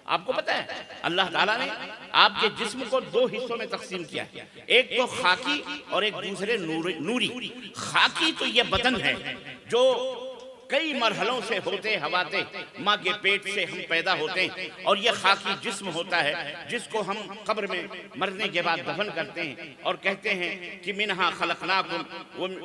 आपको पता है अल्लाह ताला ने आपके जिस्म को दो हिस्सों में तकसीम किया, एक तो खाकी और एक दूसरे नूरी। खाकी तो ये बदन है जो कई मरहलों से होते हवाते माँ के पेट से हम पैदा होते हैं, और ये खाकी जिस्म होता है जिसको हम कब्र में मरने के बाद दफन करते हैं और कहते हैं कि मिनहा खलकनाकुम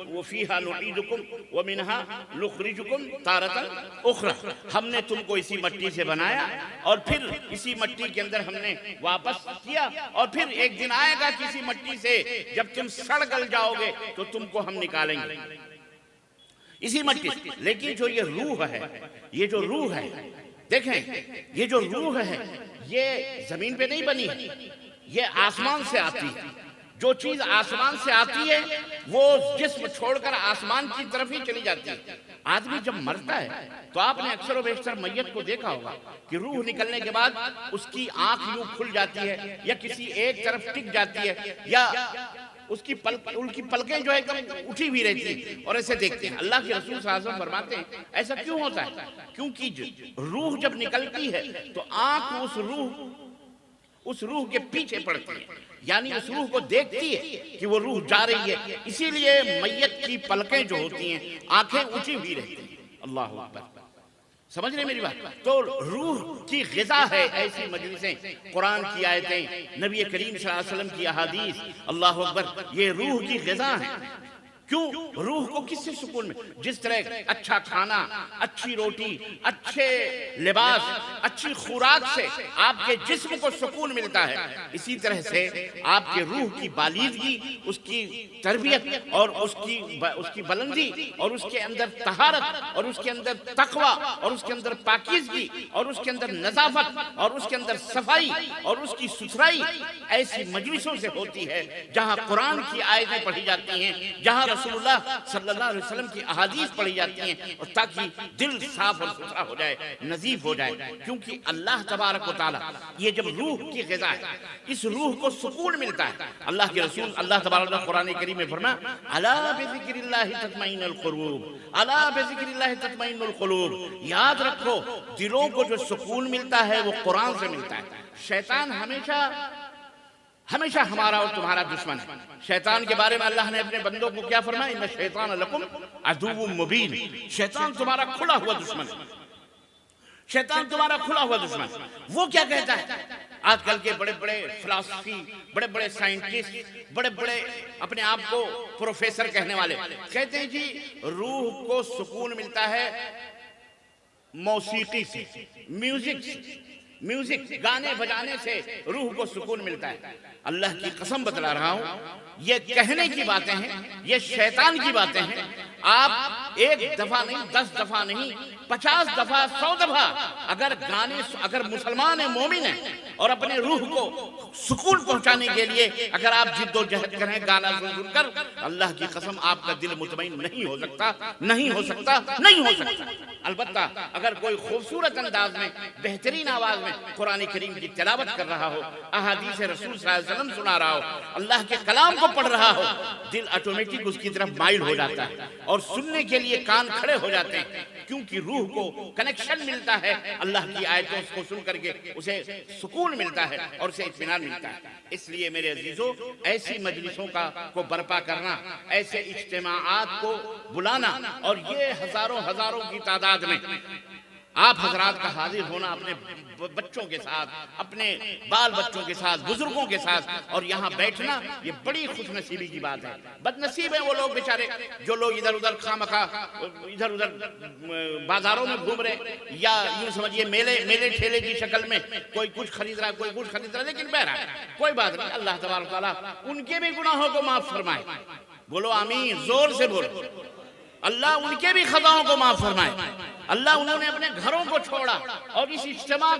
व फीहा नुईदुकुम व मिनहा नुखरिजुकुम तारतन उखरा। हमने तुमको इसी मिट्टी से बनाया और फिर इसी मिट्टी के अंदर हमने वापस किया, और फिर एक दिन आएगा किसी मिट्टी से जब तुम सड़ गल जाओगे तो तुमको हम निकालेंगे इसी मिट्टी। लेकिन जो ये रूह है, ये जो रूह है, देखें ये जो रूह है ये जमीन पे नहीं बनी है, ये आसमान से आती है। जो चीज आसमान से आती है वो जिस्म छोड़कर आसमान की तरफ ही चली जाती है। आदमी जब मरता है तो आपने अक्सर व बेशतर मैयत को देखा होगा कि रूह निकलने के बाद उसकी आंख यूं खुल जाती है या किसी एक तरफ टिक जाती है, या उसकी पलकें जो है उठी हुई रहती है और ऐसे देखते हैं। अल्लाह के रसूल सल्लल्लाहु अलैहि वसल्लम फरमाते हैं ऐसा क्यों होता है? क्योंकि रूह जब निकलती है तो आंख उस रूह के पीछे पड़ती है, यानी उस रूह को देखती है कि वो रूह जा रही है। इसीलिए मैयत की पलकें जो होती हैं आंखें उठी हुई रहती हैं। अल्लाह अकबर, समझ रहे मेरी बात? तो रूह की ग़िज़ा है ऐसी मजलिसें, कुरान की आयतें, नबी करीम सल्लल्लाहु अलैहि वसल्लम की अहादीस। अल्लाह अकबर, ये रूह की ग़िज़ा है। क्यों? रूह को किससे सुकून में? जिस तरह अच्छा खाना, अच्छी रोटी, अच्छे लिबास, अच्छी खुराक से आपके जिस्म को सुकून मिलता है, इसी तरह से आपके रूह की बालीदगी, उसकी तरबियत और उसकी बुलंदी और उसके अंदर तहारत और उसके अंदर तकवा और उसके अंदर पाकीज़गी और उसके अंदर नज़ाफत और उसके अंदर सफाई और उसकी सुथराई ऐसी मजलिसों से होती है जहाँ कुरान की आयतें पढ़ी जाती हैं, जहाँ रसूलुल्लाह सल्लल्लाहु अलैहि वसल्लम की अहादीस पढ़ी जाती हैं, और ताकि दिल साफ और सुथरा हो जाए, नजीफ हो जाए। क्योंकि अल्लाह तबारक व तआला ये जब रूह की ग़िज़ा है, इस रूह को सुकून मिलता है। अल्लाह के रसूल अल्लाह तबारक व कुरान करीम में फरमाया अला बिज़िक्रिल्लाहि तत्मइन्नुल क़ुलूब, अला बिज़िक्रिल्लाहि तत्मइन्नुल क़ुलूब। याद रखो दिलों को जो सुकून मिलता है वो कुरान से मिलता है। शैतान हमेशा हमारा और तुम्हारा दुश्मन है। शैतान के बारे में अल्लाह ने अपने बंदों को क्या फरमाया? इन्ना शैतान लकुम अदुव्वुम मुबीन। शैतान तुम्हारा खुला हुआ दुश्मन है, शैतान तुम्हारा खुला हुआ दुश्मन। वो क्या कहता है? आजकल के बड़े बड़े फिलॉसफी, बड़े बड़े साइंटिस्ट, बड़े बड़े अपने आप को प्रोफेसर कहने वाले कहते हैं जी रूह को सुकून मिलता है मौसीकी से, म्यूजिक गाने बजाने से रूह को सुकून मिलता है। अल्लाह की कसम बतला रहा हूं, ये कहने की बातें हैं, ये शैतान की बातें हैं। आप एक दफा नहीं, 10 दफा नहीं, 50 दफा, 100 दफा अगर मुसलमान है, मोमिन है, और अपने रूह को सुकून पहुंचाने के लिए अगर आप जिद्दोजहद करें गाना सुनकर, अल्लाह की कसम आपका दिल मुतमईन नहीं हो सकता, नहीं हो सकता, नहीं हो सकता। अलबत्ता अगर कोई खूबसूरत अंदाज में, बेहतरीन आवाज में कुरान करीम की तिलावत कर रहा हो, अहादीस रसूल सल्लल्लाहु अलैहि वसल्लम सुना रहा हो, अल्लाह के कलाम को पढ़ रहा हो, दिल ऑटोमेटिक उसकी तरफ माइल हो जाता है और सुनने के लिए कान खड़े हो जाते हैं। क्योंकि रूह को कनेक्शन मिलता है अल्लाह की आयतों को सुन करके, उसे सुकून मिलता है और उसे इत्मीनान मिलता है। इसलिए मेरे अजीजों, ऐसी मजलिसों को बर्पा करना, ऐसे इज्तिमाआत को बुलाना, और ये हजारों की तादाद में आप हजरात का हाजिर होना अपने बच्चों के साथ, अपने बाल बच्चों के साथ, बुजुर्गों के साथ, और यहाँ बैठना, ये बड़ी खुशनसीबी की बात है। बदनसीब है वो लोग बेचारे जो लोग इधर उधर खामखा इधर उधर बाजारों में घूम रहे, या यूं समझिए मेले ठेले की शक्ल में कोई कुछ खरीद रहा है, कोई कुछ खरीद रहा है। लेकिन बहरहाल कोई बात नहीं, अल्लाह तबारक व तआला उनके भी गुनाहों को माफ फरमाए। बोलो आमीन, जोर से बोलो। अल्लाह उनके भी खताओं को माफ फरमाए। अल्लाह उन्होंने अपने घरों को छोड़ा और इस इज्तिमा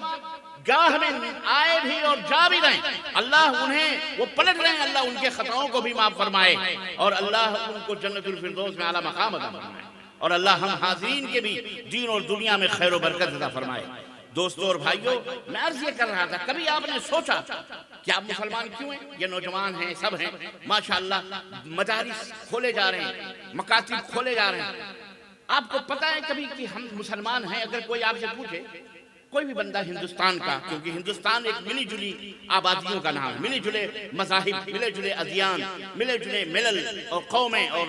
गाह में आए भी और जा भी रहे, अल्लाह उन्हें वो पलट रहे हैं, अल्लाह उनके खताओं को भी माफ फरमाए और अल्लाह उनको जन्नतुल फिरदौस में आला मकाम अता फरमाए, और अल्लाह हम हाज़रीन के भी दीन और दुनिया में खैर और बरकत अता फरमाए। दोस्तों और भाइयों, मैं अर्ज ये कर रहा था, कभी आपने सोचा कि आप मुसलमान क्यों हैं? ये नौजवान हैं, सब हैं माशाअल्लाह, मदारिस खोले जा रहे हैं, मकातिब खोले जा रहे हैं। आपको पता है कभी कि हम मुसलमान हैं? अगर कोई आपसे पूछे कोई भी बंदा हिंदुस्तान का, क्योंकि हिंदुस्तान एक मिली जुली आबादियों का नाम है, मिले जुले मज़ाहिब, मिले जुले अदियान, मिले जुले मिलल और कौमें और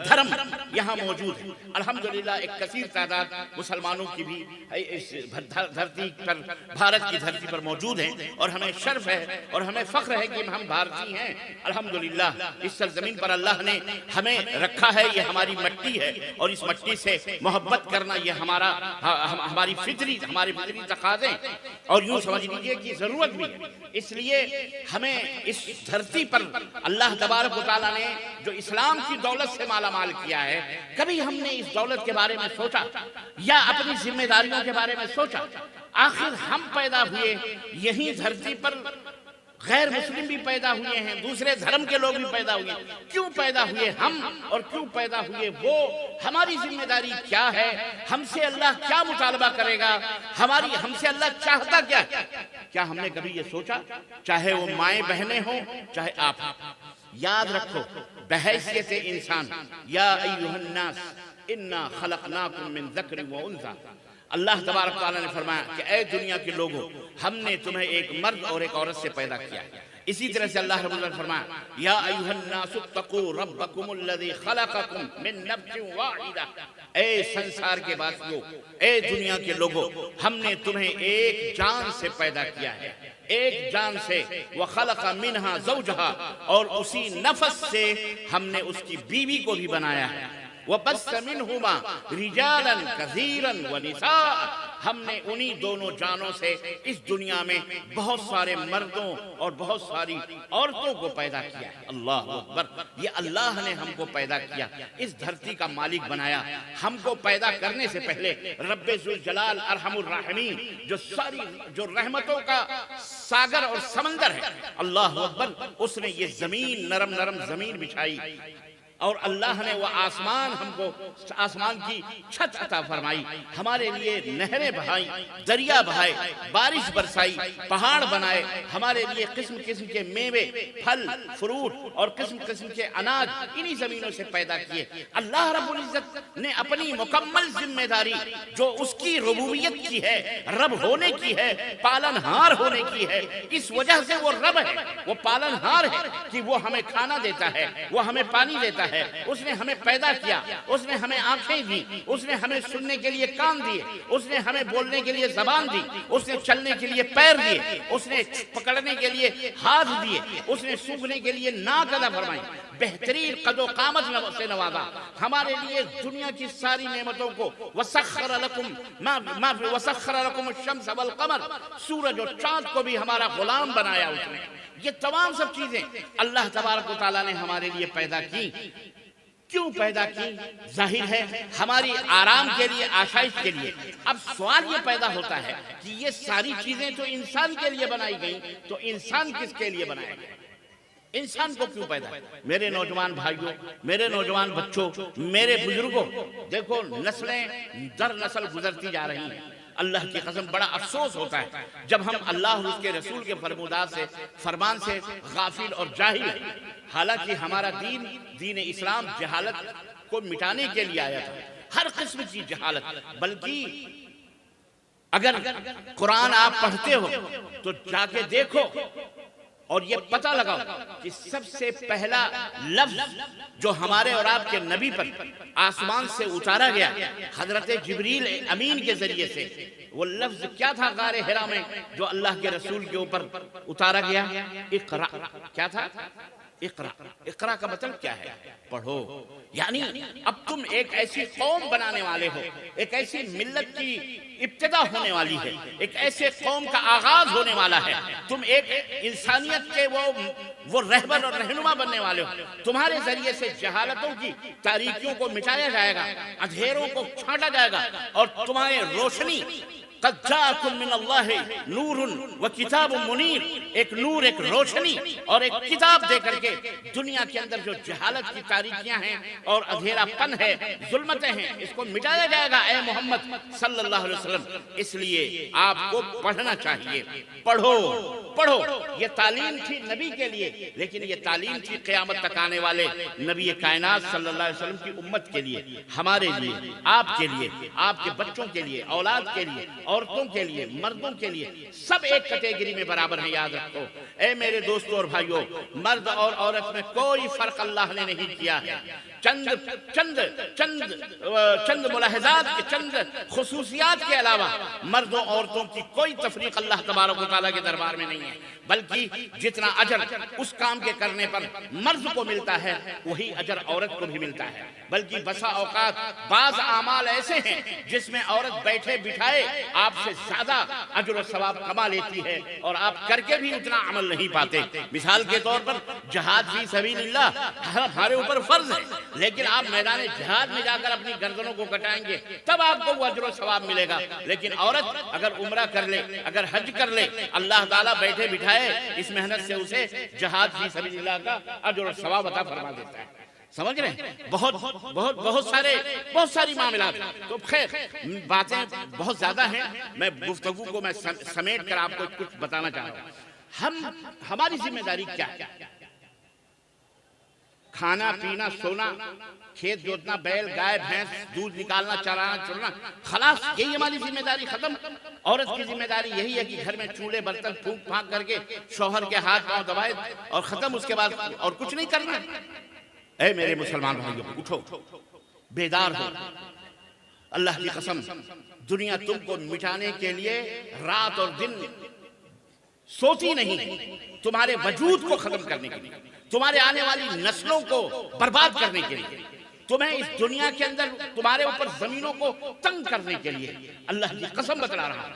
धर्म यहाँ मौजूद है। अल्हम्दुलिल्लाह एक कसीर तादाद मुसलमानों की भी इस धरती पर, भारत की धरती पर मौजूद हैं और हमें शर्फ है और हमें फ़ख्र है कि हम भारतीय हैं। अल्हम्दुलिल्लाह इस सरज़मीन पर अल्लाह ने हमें रखा है, ये हमारी मिट्टी है और इस मिट्टी से मोहब्बत करना ये हमारी फितरी तकाज़े और यूं समझ लीजिए कि जरूरत भी है। इसलिए हमें इस धरती पर अल्लाह तबारक व तआला ने जो इस्लाम की दौलत से मालामाल किया है, कभी हमने इस दौलत के बारे में सोचा या अपनी जिम्मेदारियों के बारे में सोचा? आखिर हम पैदा हुए यही धरती पर, गैर मुस्लिम भी पैदा हुए हैं, दूसरे धर्म के लोग भी पैदा हुए, क्यों पैदा हुए हम और क्यों पैदा हुए वो? हमारी जिम्मेदारी क्या है? हमसे अल्लाह क्या मुतालबा करेगा? हमसे अल्लाह चाहता क्या? क्या हमने कभी ये सोचा? चाहे वो माएँ बहनें हो, चाहे आप, याद रखो बहैसियत इंसान, या अय्युहन्नास इन्ना खलकनाकुम मिन ज़क्रिन व उन्सा, अल्लाह तबारक तआला ने फरमाया कि ऐ दुनिया के लोगों, हमने तुम्हें एक मर्द और एक औरत से पैदा किया। इसी तरह से अल्लाह रब्बुल इज़्ज़त फरमाया, या अय्युहन्नासु तक़ू रब्बकुमुल्लज़ी खलक़कुम मिन नफ्सिन वाहिदा, ऐ संसार के वासियों, ऐ दुनिया के लोगों, हमने तुम्हें एक जान से पैदा किया है, एक जान से, व खलक़ मिनहा ज़ौजहा, और उसी नफस से हमने उसकी बीवी को भी बनाया है, वबस्स मिनहुमा रिजालन कसीरन व निसा, हमने उन्हीं दोनों जानों से इस दुनिया में बहुत सारे मर्दों और बहुत सारी औरतों को पैदा किया है। अल्लाह अकबर, ये अल्लाह ने हमको पैदा किया, इस धरती का मालिक बनाया। हमको पैदा करने से पहले रब्बे ज़ुल जलाल अरहमुर राहिमीन, जो रहमतों का सागर और समंदर है, अल्लाह अकबर, उसने ये जमीन, नरम नरम जमीन बिछाई और अल्लाह ने वो आसमान की छत अता फरमाई, हमारे लिए नहरें बहाई, दरिया बहाए, बारिश बरसाई, पहाड़ बनाए, हमारे लिए किस्म किस्म के मेवे, फल, फ्रूट और किस्म किस्म के अनाज इन्हीं जमीनों से पैदा किए। अल्लाह रब्बुल इज्जत ने अपनी मुकम्मल जिम्मेदारी जो उसकी रुबूबियत की है, रब होने की है, पालनहार होने की है, इस वजह से वो रब है, वो पालनहार है कि वो हमें खाना देता है, वो हमें पानी देता है, उसने हमें पैदा किया, उसने हमें आंखें दी, उसने हमें सुनने के लिए कान दिए, उसने हमें बोलने के लिए जबान दी, उसने चलने के लिए पैर दिए, उसने पकड़ने के लिए हाथ दिए, उसने सूंघने के लिए नाक अदा फरमाई, बेहतरीन कदो कामत से नवाजा, हमारे लिए दुनिया की सारी नेमतों को, वसख्खर लकुम अश-शम्स वल क़मर, सूरज और चांद को भी हमारा गुलाम बनाया उसने। ये तमाम सब चीजें अल्लाह तबारक व तआला ने हमारे लिए पैदा की। क्यों पैदा की? जाहिर है हमारी आराम के लिए, आसाइश के लिए। अब सवाल ये पैदा होता है कि ये सारी चीजें तो इंसान के लिए बनाई गई, तो इंसान किसके लिए बनाया गया? इंसान को क्यों पैदा? मेरे नौजवान भाइयों, मेरे नौजवान बच्चों, मेरे बुजुर्गों, देखो नस्लें दर नस्ल गुजरती जा रही हैं। अल्लाह की कसम बड़ा अफसोस होता है जब हम अल्लाह और उसके रसूल के फरमान से गाफिल और जाहिल हैं। हालांकि हमारा दीन इस्लाम जहालत को मिटाने के लिए आया था, हर किस्म की जहालत। बल्कि अगर कुरान आप पढ़ते हो तो जाके देखो और ये पता लगाओ कि सबसे पहला लफ्ज जो हमारे और आपके नबी पर आसमान से उतारा गया हजरत जिब्रील अमीन के जरिए से, वो लफ्ज क्या था? गारे हिरा में जो अल्लाह के रसूल के ऊपर उतारा गया, इक़रा। क्या था? इक़रा। इक़रा का मतलब क्या है? पढ़ो। यानी अब तुम एक ऐसी कौम बनाने वाले हो, एक ऐसी मिल्लत की इब्तिदा होने वाली है, एक ऐसे कौम का आगाज होने वाला है। तुम एक इंसानियत के वो रहबर और रहनुमा बनने वाले हो। तुम्हारे जरिए से जहालतों की तारीकियों को मिटाया जाएगा, अंधेरों को छांटा जाएगा और तुम्हारे रोशनी क़द जाअकुम मिनल्लाहि नूरुन व किताबुम मुनीर, एक नूर, एक रोशनी और एक किताब दे करके दुनिया के अंदर जो जहालत की तारीकियां हैं और अंधेरापन है, जुल्मतें हैं, इसको मिटाया जाएगा ए मोहम्मद सल्लल्लाहु अलैहि वसल्लम। इसलिए आपको पढ़ना चाहिए। पढ़ो पढ़ो। ये तालीम थी नबी के लिए, लेकिन ये तालीम थी क़यामत तक आने वाले नबी कायनात सल्लल्लाहु अलैहि वसल्लम की उम्मत के लिए, हमारे लिए, आपके लिए, आपके बच्चों के लिए, औलाद के लिए औरतों के लिए, मर्दों के लिए सब एक कैटेगरी में बराबर है। याद रखो ए मेरे दोस्तों और भाइयों, मर्द और औरत में कोई फर्क अल्लाह ने नहीं किया है। चंद चंद चंद चंद मुलाहजात के, चंद खुसूसियात के अलावा मर्दों औरतों की कोई तफरीक अल्लाह तबारक व तआला के दरबार में नहीं है। बल्कि जितना अजर उस काम के करने पर मर्द को मिलता है वही अजर औरत को भी मिलता है। बल्कि बसा औकात बाज आमाल ऐसे हैं जिसमें औरत बैठे बिठाए आपसे ज्यादा अजर और सवाब कमा लेती है और आप करके भी उतना अमल नहीं पाते। मिसाल के तौर पर जहाद फी सबीलिल्लाह हमारे ऊपर फर्ज है, लेकिन आप मैदान जिहाद में जाकर अपनी गर्दनों को कटाएंगे तब आपको वो अजर और सवाब मिलेगा। लेकिन औरत अगर उम्रा कर ले, अगर हज कर ले, अल्लाह ताला बैठे बिठाए इस मेहनत से उसे जहाद फी सबीलिल्लाह का अजर और सवाब अता फरमा देता है। समझ रहे हैं? बहुत सारी मामलात। तो खैर बातें बहुत ज्यादा हैं, मैं गुफ्तगू को मैं समेट कर आपको कुछ बताना चाह रहा हूं। हमारी जिम्मेदारी क्या है? खाना पीना सोना, खेत जोतना, बैल गाय भैंस, दूध निकालना, चराना चुनना, खलास, यही हमारी जिम्मेदारी खत्म। औरत की जिम्मेदारी यही है कि घर में चूल्हे बर्तन फूंक फांक करके शौहर के हाथ पांव दबाए और खत्म, उसके बाद और कुछ नहीं करना। ऐ मेरे मुसलमान भाइयों, उठो, बेदार हो। अल्लाह की कसम, दुनिया तुमको मिटाने के लिए रात और दिन सोती नहीं, तुम्हारे वजूद को खत्म करने के लिए, तुम्हारे आने वाली नस्लों को बर्बाद करने के लिए, तुम्हें इस दुनिया के अंदर तुम्हारे ऊपर जमीनों को तंग करने के लिए अल्लाह की कसम बतला रहा है।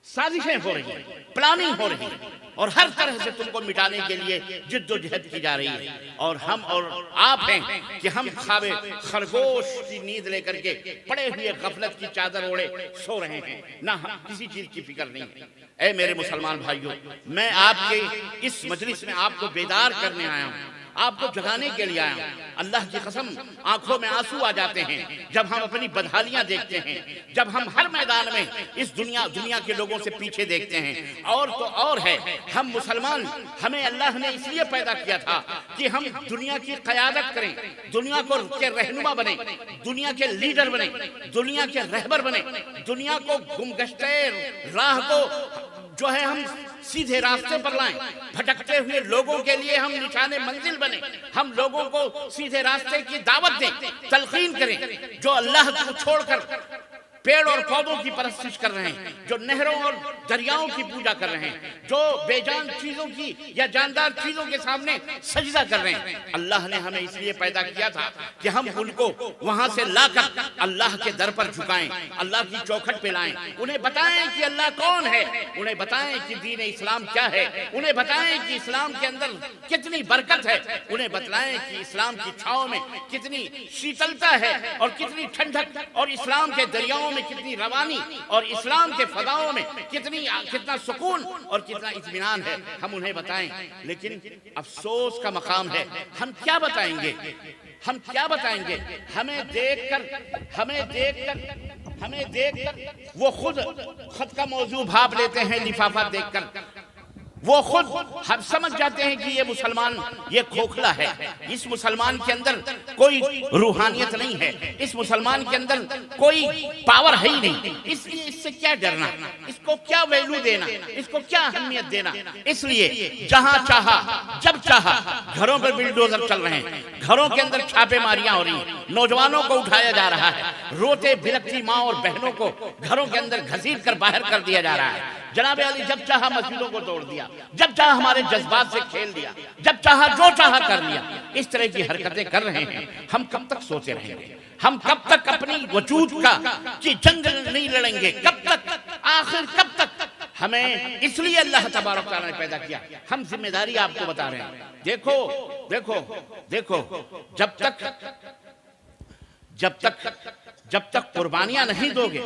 साजिशें हो रही हैं, प्लानिंग हो रही है और हर तरह से तुमको मिटाने के लिए जिद्दोजहद की जा रही है। और हम और आप हैं कि हम ख्वाबे खरगोश की नींद लेकर के पड़े हुए गफलत की चादर ओढ़े सो रहे हैं, ना किसी चीज की फिक्र नहीं है। ऐ मेरे मुसलमान भाइयों, मैं आपके इस मजलिस में आपको बेदार करने आया हूँ, आपको जगाने के लिए आया हूं। अल्लाह की कसम, आंखों में आंसू आ जाते हैं जब हम अपनी बदहालियां देखते हैं, जब हम हर मैदान में इस दुनिया के लोगों से पीछे देखते हैं। और तो और है, हम मुसलमान, हमें अल्लाह ने इसलिए पैदा किया था कि हम दुनिया की क़यादत करें, दुनिया को के रहनुमा बने, दुनिया के लीडर बने, दुनिया के रहबर बने, दुनिया को गुमगश्ते राह को जो है हम सीधे रास्ते पर लाएं, भटकते हुए लोगों के लिए हम निशाने मंजिल बने, हम लोगों को सीधे रास्ते की दावत दें, तलकीन करें। जो अल्लाह को छोड़कर पेड़ और पौधों की परस्तिश कर रहे हैं, जो नहरों और दरियाओं की पूजा कर रहे हैं, जो बेजान चीजों की या जानदार चीजों के सामने सजदा कर रहे हैं, अल्लाह ने हमें इसलिए पैदा किया था कि हम उनको वहां से लाकर अल्लाह के दर पर झुकाएं, अल्लाह की चौखट पे लाएं, उन्हें बताएं कि अल्लाह कौन है, उन्हें बताएं कि दीन इस्लाम क्या है, उन्हें बताएं कि इस्लाम के अंदर कितनी बरकत है, उन्हें बतलाएं कि इस्लाम की छांव में कितनी शीतलता है और कितनी ठंडक, और इस्लाम के दरियाओं में कितनी रवानी, और इस्लाम के फदाओं में कितना सुकून और कितना इत्मीनान है, हम उन्हें बताएं। लेकिन अफसोस का मकाम है, हम क्या बताएंगे? हम क्या बताएंगे? हमें देखकर वो खुद का मौजू भाप लेते हैं, लिफाफा देखकर वो खुद हम समझ जाते हैं कि ये मुसलमान ये खोखला है, इस मुसलमान के अंदर कोई रूहानियत नहीं है, इस मुसलमान के अंदर कोई पावर है ही नहीं, इसलिए इससे क्या डरना, इसको क्या वैल्यू देना, इसको क्या अहमियत देना। इसलिए जहां चाहा जब चाहा घरों पर बिल्डोजर चल रहे हैं, घरों के अंदर छापेमारियां हो रही हैं, नौजवानों को उठाया जा रहा है, रोते बिलखती माँ और बहनों को घरों के अंदर घसीट कर बाहर कर दिया जा रहा है। जनाब अली जब चाहा मस्जिदों को तोड़ दिया, जब चाहा हमारे जज्बात से खेल दिया, जब चाहा जो चाहा कर लिया। इस तरह की हरकतें कर रहे हैं, हम कब तक सोते रहेंगे? हम कब तक अपनी वजूद की जंग नहीं लड़ेंगे? कब तक? आखिर कब तक? हमें इसलिए अल्लाह तबारक व तआला ने पैदा किया। हम जिम्मेदारी आपको बता रहे हैं। देखो जब तक कुर्बानियां नहीं दोगे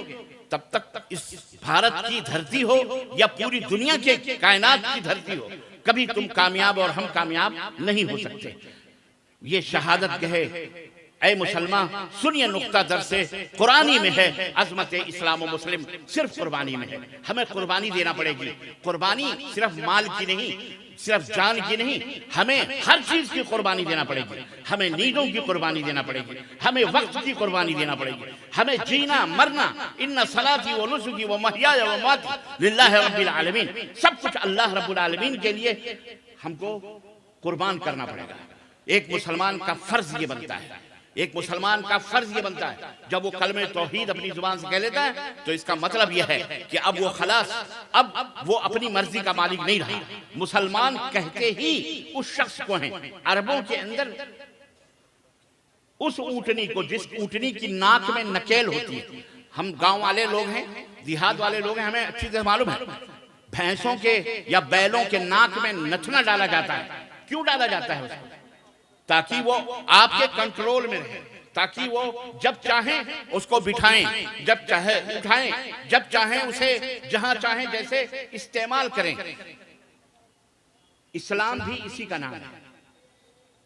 तब तक इस भारत की धरती हो या पूरी दुनिया के कायनात की धरती हो, कभी तुम कामयाब और हम कामयाब नहीं हो सकते। ये शहादत गहे ऐ मुसलमान सुनिए, नुक्ता दर से कुरानी में है, अजमत इस्लाम और मुस्लिम सिर्फ कुर्बानी में है। हमें कुर्बानी देना पड़ेगी। कुर्बानी सिर्फ माल की नहीं, सिर्फ जान की नहीं, हमें हर चीज की कुर्बानी देना पड़ेगी। हमें नींदों की कुर्बानी देना पड़ेगी, हमें वक्त की कुर्बानी देना पड़ेगी, हमें जीना मरना, इन्ना सलाती व नुसुकी व महयाया व माती लिल्लाहि रब्बिल आलमीन, सब कुछ अल्लाह रब्बुल आलमीन के लिए हमको कुर्बान करना पड़ेगा। एक मुसलमान का फर्ज ये बनता है, एक मुसलमान का फर्ज ये बनता है, जब वो कलमे तौहीद अपनी जुबान से कह लेता है तो इसका मतलब यह है कि अब वो खलास, अब वो अपनी मर्जी का मालिक नहीं रहा। मुसलमान कहते ही उस शख्स को हैं। अरबों के अंदर उस ऊँटनी को, जिस ऊँटनी की नाक में नकेल होती है, हम गांव वाले लोग हैं, देहात वाले लोग हैं, हमें अच्छी तरह मालूम है, भैंसों के या बैलों के नाक में नथना डाला जाता है। क्यों डाला जाता है उसको? ताकि वो आपके कंट्रोल में रहे, ताकि वो जब चाहें उसको बिठाएं, जब चाहे उठाएं, जब चाहें उसे जहां चाहें जैसे इस्तेमाल करें। इस्लाम भी इसी का नाम है।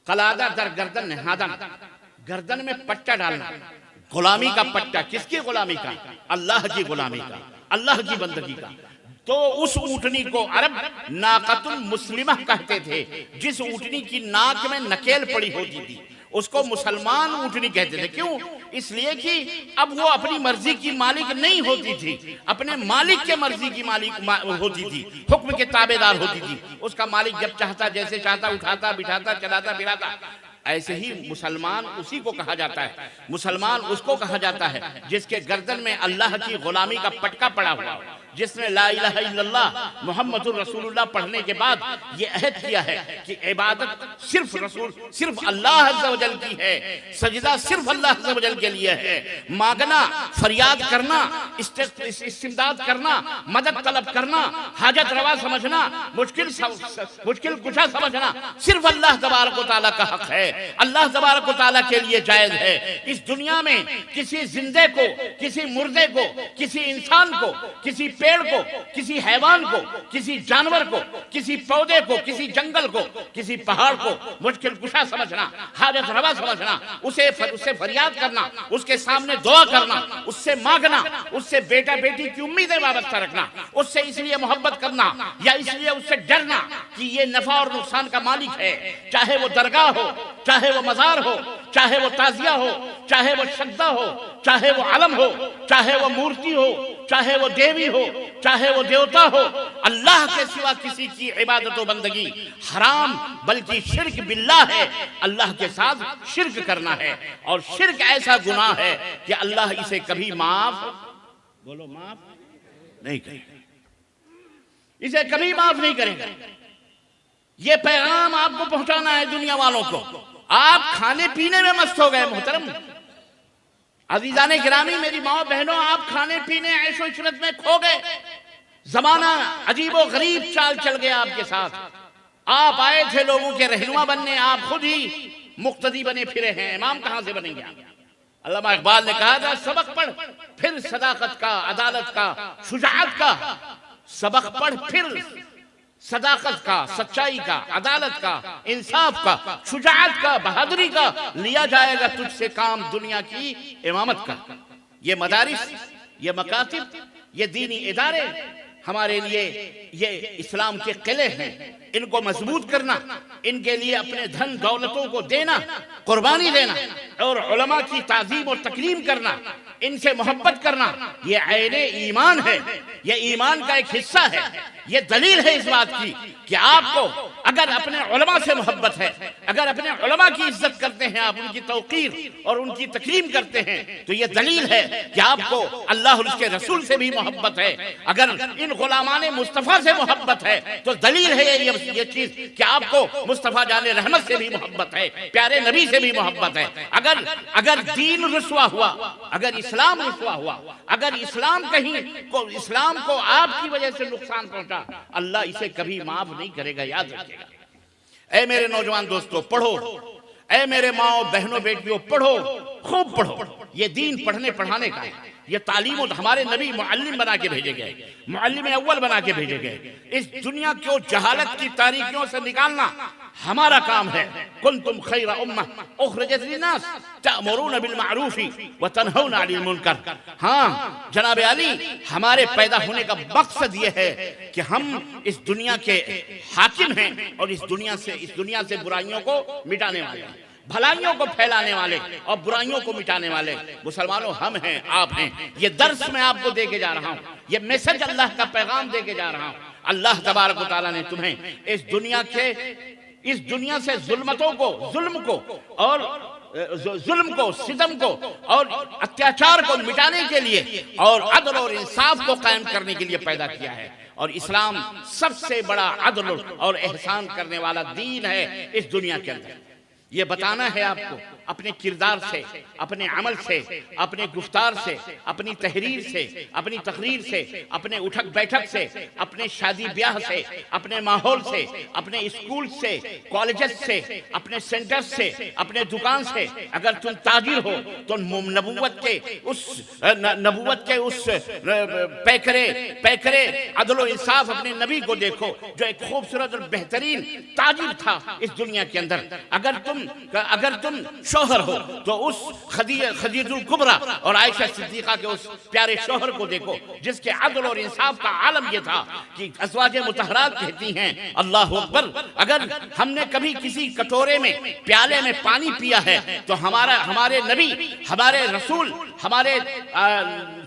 कलादा दर गर्दन नहादन, गर्दन में पट्टा डालना, गुलामी का पट्टा। किसकी गुलामी का? अल्लाह की गुलामी का, अल्लाह की बंदगी का। तो उस ऊँटनी को अरब नाकतुल मुस्लिमा कहते थे, जिस ऊँटनी की नाक में नकेल पड़ी होती थी उसको मुसलमान ऊँटनी कहते थे। क्यों? इसलिए कि अब वो अपनी मर्जी की मालिक नहीं होती थी, अपने मालिक के मर्जी की मालिक होती थी, हुक्म के ताबेदार होती थी। उसका मालिक जब चाहता, जैसे चाहता, उठाता, बिठाता, चलाता, फिराता। ऐसे ही मुसलमान उसी को कहा जाता है। मुसलमान उसको कहा जाता है जिसके गर्दन में अल्लाह की गुलामी का पटका पड़ा हुआ, जिसने ला इलाहा इल्लल्लाह मुहम्मदुर रसूलुल्लाह पढ़ने के बाद ये अहद किया है कि इबादत सिर्फ अल्लाह अज़्ज़ व जल की है, सजदा सिर्फ अल्लाह अज़्ज़ व जल के लिए है। मांगना, फरियाद करना, इस्तिमदाद करना, मदद तलब करना, हाजत रवा समझना, मुश्किल कुशा समझना सिर्फ अल्लाह तबारक व तआला का हक है, अल्लाह तबारक व तआला के लिए जायज है। इस दुनिया में किसी जिंदे को, किसी मुर्दे को, किसी इंसान को, किसी पेड़ को, किसी हैवान को, किसी जानवर को, किसी पौधे को, किसी जंगल को, किसी पहाड़ को मुश्किल कुशा समझना, हाजत रवा समझना, उससे फरियाद करना, उसके सामने दुआ करना, उससे मांगना, उससे बेटा बेटी की उम्मीदें वाबस्ता रखना, उससे इसलिए मोहब्बत करना या इसलिए उससे डरना कि ये नफा और नुकसान का मालिक है। चाहे वो दरगाह हो, चाहे वो मजार हो, चाहे वो ताजिया हो, चाहे वो शद्दा हो, चाहे वो अलम हो, चाहे वो मूर्ति हो, चाहे वो देवी हो, चाहे वो देवता हो, अल्लाह के सिवा किसी की इबादत व बंदगी हराम, बल्कि शिर्क बिल्लाह है। अल्लाह के साथ शिर्क करना है, और शिर्क ऐसा गुनाह है कि अल्लाह इसे कभी माफ नहीं करेगा, इसे कभी माफ नहीं करेगा। ये पैगाम आपको पहुंचाना है दुनिया वालों को। आप खाने पीने में मस्त हो गए मोहतरम अजीजाने गिरामी, मेरी माँ बहनों, आप खाने पीने ऐशो इशरत में खो गए। जमाना अजीबो गरीब चाल चल गया आपके साथ। आप आए थे लोगों के रहनुमा बनने, आप खुद ही मुक्तदी बने फिरे हैं। इमाम कहां से बनेंगे आप? अल्लामा इकबाल ने कहा था, सबक पढ़ फिर सदाकत का, अदालत का, शुजाअत का। सबक पढ़ फिर सदाकत का, सच्चाई का, अदालत का, इंसाफ का, शुजाअत का, बहादुरी का। लिया जाएगा तुझसे काम दुनिया की इमामत का। ये मदारिस, ये मकातिब, ये दीनी इदारे हमारे लिए ये इस्लाम के किले हैं। इनको मजबूत करना, इनके लिए अपने धन दौलतों को देना, कुर्बानी देना, और उलमा की ताज़ीम और तकरीम करना, इनसे मोहब्बत करना, ये ऐने ईमान है। ये ईमान का एक हिस्सा है। ये दलील है इस बात की कि आपको अगर अपने उलमा से मोहब्बत है, अगर अपने उलमा की इज्जत करते हैं, आप उनकी तौकीर और उनकी तकरीम करते हैं, तो ये दलील है कि आपको अल्लाह और उसके रसूल से भी मोहब्बत है। अगर इन गुलामाने मुस्तफ़ा से मोहब्बत है तो दलील है ये चीज कि आपको मुस्तफ़ा जाने रहमत से भी मोहब्बत है, प्यारे नबी से भी मोहब्बत है। अगर दीन रुसवा हुआ, अगर इस्लाम रुसवा हुआ, अगर इस्लाम को आपकी वजह से नुकसान पहुंचा, अल्लाह इसे कभी माफ नहीं करेगा, याद रखिएगा। ऐ मेरे नौजवान दोस्तों, पढ़ो। ऐ मेरे माओ बहनों बेटियों, पढ़ो, खूब पढ़ो। ये दीन पढ़ने पढ़ाने का है। ये तालीम हमारे नबी मुअल्लिम बना के भेजे गए, मुअल्लिम अव्वल बना के भेजे गए। इस दुनिया को जहालत की तारीकियों से निकालना हमारा काम है। कुंतुम खैरा उम्मह उखरिजत लिन्नास तअमुरून बिल मारूफ व तनहौना अनिल मुनकर। हाँ जनाब अली, हमारे पैदा होने का मकसद ये है कि हम इस दुनिया के हाकिम हैं और इस दुनिया से बुराइयों को मिटाने वाले हैं, भलाइयों को फैलाने वाले और बुराइयों को मिटाने वाले मुसलमानों हम हैं, आप हैं। ये दर्स मैं आपको दे के जा रहा हूँ, ये मैसेज अल्लाह का पैगाम दे के जा रहा हूँ। अल्लाह तबारक व तआला ने तुम्हें इस दुनिया से जुल्मतों को, जुल्म को, सितम को और अत्याचार को मिटाने के लिए और अदल और इंसाफ को कायम करने के लिए पैदा किया है। और इस्लाम सबसे बड़ा अदल और एहसान करने वाला दीन है इस दुनिया के अंदर। ये बताना है आपको अपने किरदार से, अपने अमल से, अपने गुफ्तार से, अपनी तहरीर से, अपनी तकरीर से, अपने उठक बैठक से, अपने शादी ब्याह से, अपने माहौल से, अपने स्कूल से, कॉलेजेस से, अपने सेंटर से, अपने दुकान से। अगर तुम ताजिर हो तो नबूवत के उस पैकरे अदल इंसाफ अपने नबी को देखो जो एक खूबसूरत और बेहतरीन ताजिर था इस दुनिया के अंदर। अगर तुम शौहर हो तो उस खदीजुल कुबरा और आयशा सिद्दीका के उस प्यारे शौहर को देखो जिसके अदल और इंसाफ का आलम यह था कि अज़वाजे मुतहरात कहती हैं अल्लाह अकबर, अगर हमने कभी किसी कटोरे में, प्याले में पानी पिया है तो हमारे नबी, हमारे रसूल, हमारे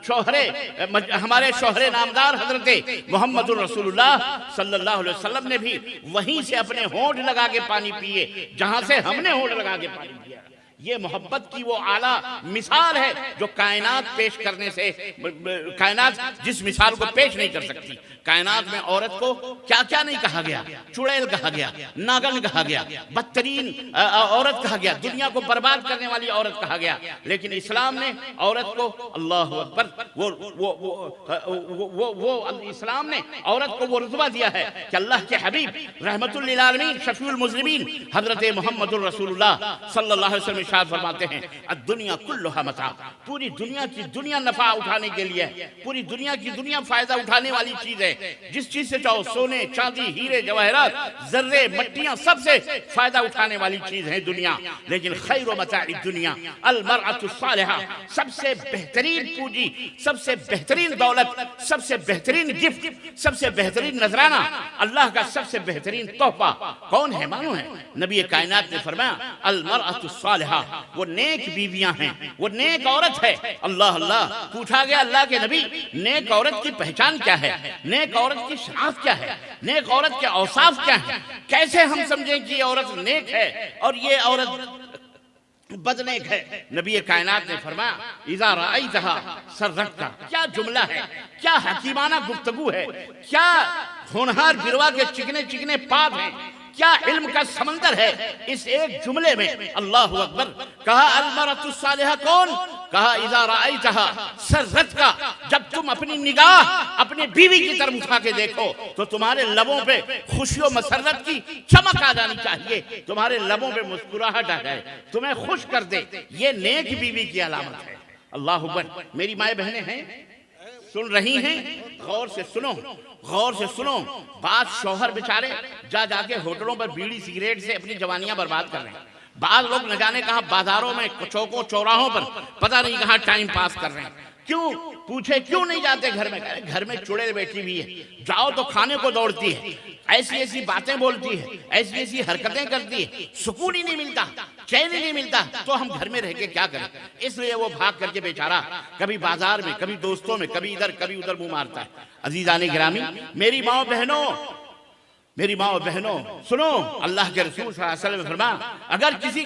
शौहरे नामदार हजरत मोहम्मदुर रसूलुल्लाह सल्लल्लाहु अलैहि वसल्लम ने भी वहीं से अपने होंठ लगा के पानी पिए जहां से हमने होंठ लगा के पानी पिया। ये मोहब्बत की वो आला मिसाल है जो कायनात पेश करने से, कायनात जिस मिसाल को पेश नहीं कर सकती। कायनात में औरत को क्या क्या नहीं कहा गया, चुड़ैल कहा गया, नागन कहा गया, बदतरीन औरत कहा गया, दुनिया को बर्बाद करने वाली औरत कहा गया। लेकिन इस्लाम ने औरत को, अल्लाह अकबर, वो इस्लाम ने औरत को वो रुतबा दिया है कि अल्लाह के हबीब रहमतुल लिल आलमीन शफीउल मुज़निबीन हजरत मोहम्मदुर रसूलुल्लाह सल्लल्लाहु अलैहि वसल्लम इरशाद फरमाते हैं दुनिया कुल्लुहा मता, पूरी दुनिया की दुनिया नफा उठाने के लिए, पूरी दुनिया की दुनिया फायदा उठाने वाली चीज है। जिस चीज से चाहो, सोने चांदी हीरे जवाहरात जर्रे मट्टियां, सबसे फायदा उठाने वाली चीज है दुनिया। लेकिन खैर मताई दुनिया अल मरअतु सालिहा, सबसे बेहतरीन पूंजी, सबसे बेहतरीन दौलत, सबसे बेहतरीन गिफ्ट, सबसे बेहतरीन नजराना, अल्लाह का सबसे बेहतरीन तोहफा कौन है मालूम है? नबी कायनात ने फरमाया अल मरअतु सालिहा, वो नेक बीवियां हैं, वो नेक औरत है। अल्लाह अल्लाह, पूछा गया अल्लाह के नबी नेक औरत की पहचान क्या है, नेक औरत की शनाख्त क्या है, नेक औरत के औसाफ क्या है, कैसे हम समझें कि ये औरत नेक है और ये औरत बदनेक है? नबी कायनात ने फरमाया इज़ा रअयतहा सररतका, क्या जुमला है, क्या हकीमाना गुफ्तगू है, क्या होनहार बिरवा के चिकने चिकने पाप हैं, क्या इल्म का समंदर है इस एक जुमले में। अल्लाह अकबर। कहा अल मरअतु सालिहा कौन? कहा इज़ा रअयतहा सररतका, जब तुम अपनी निगाह अपनी बीवी की तरफ उठा के देखो तो तुम्हारे लबों पे खुशी और मसरत की चमक आ जानी चाहिए, तुम्हारे लबों पे मुस्कुराहट आ जाए, तुम्हें खुश कर दे। ये नेक बीवी की अलामत है। अल्लाह अकबर। मेरी माए बहनें हैं, सुन रही हैं, गौर से सुनो, गौर से सुनो। बात शौहर बेचारे जा जाके होटलों पर बीड़ी सिगरेट से अपनी जवानियां बर्बाद कर रहे हैं। बाद लोग न जाने कहां बाजारों में, चौकों चौराहों पर पता नहीं कहां टाइम पास कर रहे हैं। क्यों? पूछे क्यों नहीं जाते घर में? घर में चुड़ैल बैठी हुई है, जाओ तो खाने को दौड़ती है, ऐसी ऐसी बातें बोलती है, ऐसी ऐसी हरकतें करती है, सुकून ही नहीं मिलता, चैन ही नहीं मिलता, तो हम घर में रह के क्या करें? इसलिए वो भाग करके बेचारा कभी बाजार में, कभी दोस्तों में, कभी इधर कभी उधर मुंह मारता है। अजीजाने गिरामी, मेरी माँ बहनों, मेरी माँ और बहनों सुनो, अल्लाह के रसूल सल्लल्लाहु अलैहि वसल्लम फरमाया अगर किसी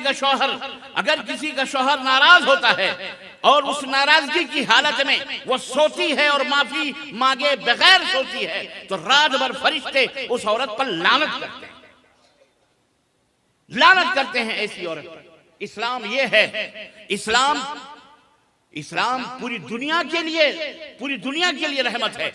का शौहर नाराज होता है और उस नाराजगी की हालत में वो सोती है और माफी मांगे बगैर सोती है तो रात भर फरिश्ते उस औरत पर लानत करते हैं ऐसी औरत पर। इस्लाम ये है, इस्लाम पूरी दुनिया के लिए रहमत है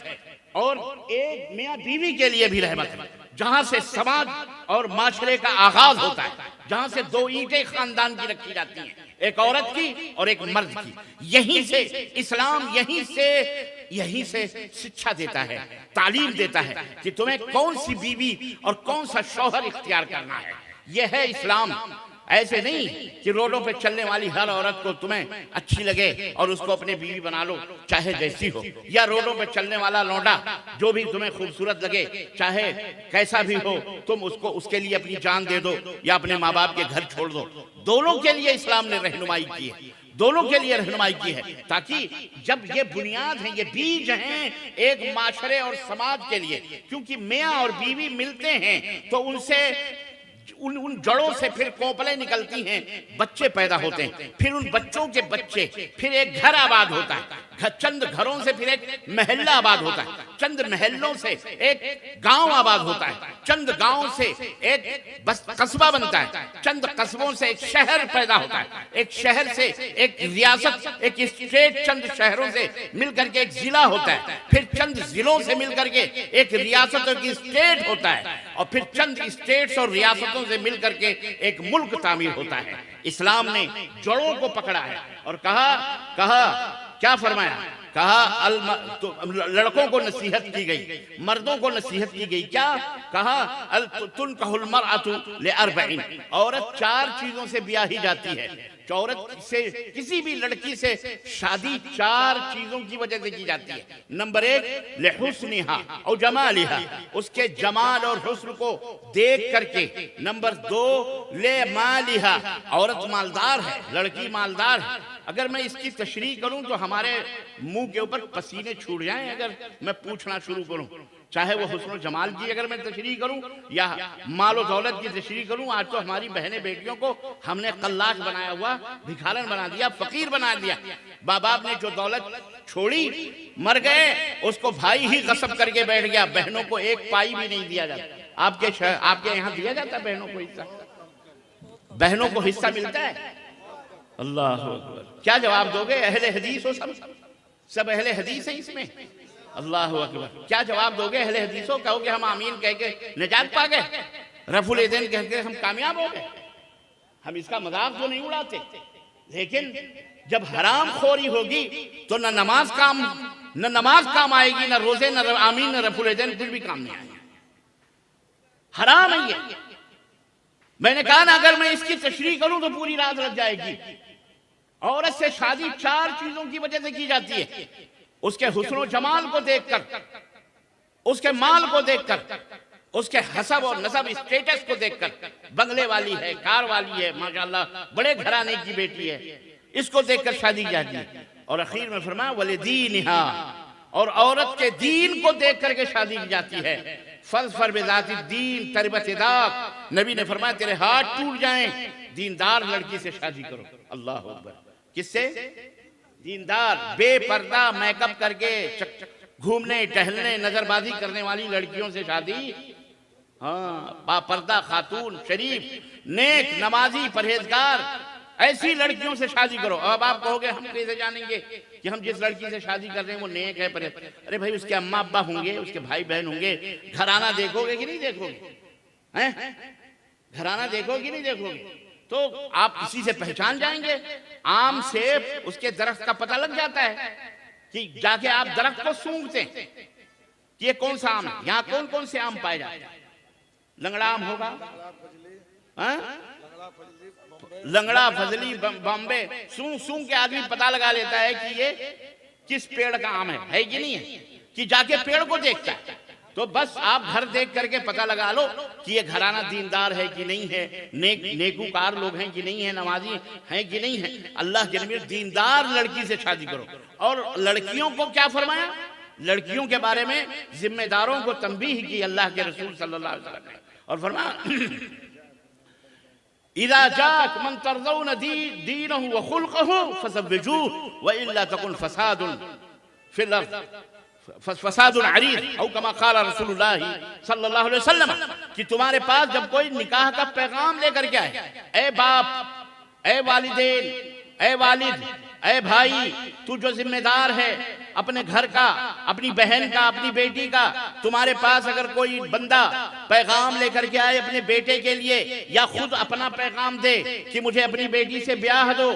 और एक मियाँ बीवी के लिए भी रहमत है। जहां से समाज और माशरे का आगाज होता है, जहां से दो ईंटें खानदान की रखी जाती हैं, एक औरत की और एक मर्द की। यहीं से इस्लाम यहीं से शिक्षा देता है, तालीम देता है कि तुम्हें कौन सी बीवी और कौन सा शौहर इख्तियार करना है। यह है इस्लाम। ऐसे नहीं कि रोडों पे चलने वाली हर औरत को तुम्हें अच्छी लगे और उसको अपनी बीवी बना लो चाहे जैसी हो, या रोडों पे चलने वाला लौंडा जो भी तुम्हें खूबसूरत लगे चाहे कैसा भी हो तुम उसको उसके लिए अपनी जान दे दो या अपने माँ बाप के घर छोड़ दो। दोनों के लिए इस्लाम ने रहनुमाई की है, दोनों के लिए रहनुमाई की है, ताकि जब ये बुनियाद है, ये बीज हैं एक माशरे और समाज के लिए, क्योंकि मियाँ और बीवी मिलते हैं तो उनसे उन जड़ों से फिर कोपलें निकलती हैं, बच्चे पैदा होते हैं, फिर उन बच्चों के बच्चे, फिर एक घर आबाद होता है, चंद घरों से फिर एक महल्ला आबाद होता है, चंद महल्लों से एक गांव आबाद होता है, चंद गांव से एक बस कस्बा बनता है, चंद कस्बों से एक शहर पैदा होता है, एक शहर से एक रियासत, एक स्टेट, चंद शहरों से मिलकर के एक जिला होता है, फिर चंद जिलों से मिलकर के एक रियासत और स्टेट होता है, और फिर चंद स्टेट्स और रियासतों से मिलकर के एक मुल्क तामीर होता है। इस्लाम ने जड़ों को पकड़ा है और कहा क्या फरमाया? कहा तो लड़कों को नसीहत की गई, मर्दों को नसीहत की गई। क्या कहा? तुनकहुल मरअतु लिअरबईन, औरत 4 चीजों से ब्याही जाती है। औरत से किसी भी लड़की से शादी 4 चीजों की वजह से की जाती है। नंबर 1 लिहुस्निहा और जमालिहा, उसके जमाल और हुस्न को देख करके। नंबर 2 ले मालिहा, औरत मालदार है, लड़की मालदार है। अगर मैं इसकी तशरीह करूं तो हमारे मुंह के ऊपर पसीने छूट जाएं अगर मैं पूछना शुरू करूं, चाहे वो हुस्न जमाल की अगर मैं तशरीह करूं या माल और दौलत की तशरीह करूं। आज तो हमारी बहनें बेटियों को हमने कल्लाक बनाया हुआ, भिखारन बना दिया, फकीर बना दिया। माँ बाप ने जो दौलत छोड़ी, मर गए, उसको भाई ही गसब करके बैठ गया, बहनों को एक पाई भी नहीं दिया जाता। आपके यहाँ दिया जाता बहनों को हिस्सा? बहनों को हिस्सा मिलता है? अल्लाह अकबर। क्या जवाब दोगे? अहले हदीस हो, सब अहले हदीस है इसमें। अल्लाह अकबर। क्या जवाब दोगे अहले हदीसों? कहोगे हम आमीन कह के निजात पा गए, रफुल यदैन कह के हम कामयाब हो गए। हम इसका मजाक तो नहीं उड़ाते, लेकिन जब हराम खोरी होगी तो न नमाज काम आएगी, न रोजे, न आमीन, न रफुल यदैन, कुछ भी काम नहीं आएगा। हराम है ये। मैंने कहा ना अगर मैं इसकी तशरीह करूं तो पूरी रात लग जाएगी। औरत से शादी 4 चीजों की वजह से की जाती है। उसके हुस्न जमाल को देखकर, उसके माल को देखकर, उसके हसब और नसब स्टेटस को देखकर, बंगले वाली है, कार वाली है, माशाल्लाह बड़े घराने की बेटी है, इसको देखकर शादी की जाती है। और आखिर में फरमाया वलिदीनिहा, और औरत के दीन को देख करके शादी की जाती है। फज़फर बिज़ाति दीन तरबत यदाक, नबी ने फरमाया तेरे हाथ टूट जाएं, दीनदार लड़की से शादी करो। अल्लाह अकबर। किससे? दीनदार, बेपर्दा, मेकअप करके घूमने टहलने नजरबाजी करने वाली लड़कियों से शादी? हाँ, बापर्दा खातून, शरीफ, नेक, नमाजी, परहेजगार, ऐसी लड़कियों से शादी करो। अब आप कहोगे हम कैसे जानेंगे कि हम जिस लड़की से शादी कर रहे हैं वो नेक है, परहेज? अरे भाई, उसके अम्मा अब्बा होंगे, उसके भाई बहन होंगे, घराना देखोगे कि नहीं देखोगे? हैं? घराना देखोगे कि नहीं देखोगे? तो आप इसी से पहचान जाएंगे। आम से उसके दरख्त का पता लग जाता है कि जाके आप दरख्त को सूंघते हैं कि ये कौन सा आम है, यहाँ कौन कौन से आम पाए जाते हैं। लंगड़ा आम होगा, लंगड़ा, फजली, बॉम्बे, सूंघ के आदमी पता लगा लेता है कि ये किस पेड़ का आम है कि नहीं है, कि जाके पेड़ को देखता है। तो बस आप घर देख करके पता लगा लो कि ये घराना दीनदार है कि नहीं है, नेकूकार लोग हैं कि नहीं है, नमाजी हैं कि नहीं है। अल्लाह के नबी दीनदार लड़की से शादी करो। और लड़कियों को क्या फरमाया? लड़कियों के बारे में जिम्मेदारों को तंबीह की अल्लाह के रसूल सल्लल्लाहु अलैहि वसल्लम ने, और फरमाया इज़ा जाक मन तर्ज़ौन दीनहु व खुल्क़हु फज़व्विजूहु व इल्ला तकुन फ़सादुन फिल अर्ज़ फसादुन अरीज़ औ कमा क़ाल रसूलुल्लाह सल्लल्लाहु अलैहि वसल्लम, कि तुम्हारे पास जब कोई निकाह का पैगाम लेकर के आए, ए बाप, ए वालिदैन, ए वालिद, ए भाई, तू जो जिम्मेदार है अपने घर का, अपनी बहन का, अपनी बेटी का। तुम्हारे पास अगर कोई बंदा पैगाम लेकर के आए अपने बेटे के लिए, या खुद अपना पैगाम दे कि मुझे अपनी बेटी से ब्याह दो,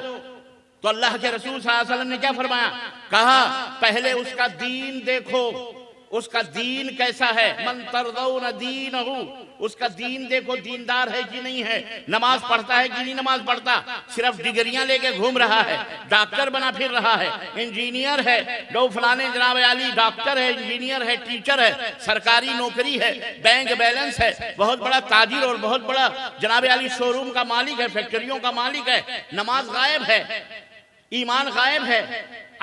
तो अल्लाह के रसूल सल्लल्लाहु अलैहि वसल्लम ने क्या फरमाया? कहा पहले उसका दीन देखो, उसका दीन कैसा है। मन तरदौन दीनहु, उसका दीन देखो, दीनदार है कि नहीं है, नमाज पढ़ता है कि नहीं नमाज पढ़ता, सिर्फ डिग्रियां लेके घूम रहा है, डॉक्टर बना फिर रहा है, इंजीनियर है, दो फलाने जनाब आली डॉक्टर है, इंजीनियर है, टीचर है, सरकारी नौकरी है, बैंक बैलेंस है, बहुत बड़ा ताजिर और बहुत बड़ा जनाब आली शोरूम का मालिक है, फैक्ट्रियों का मालिक है, नमाज गायब है, ईमान गायब है,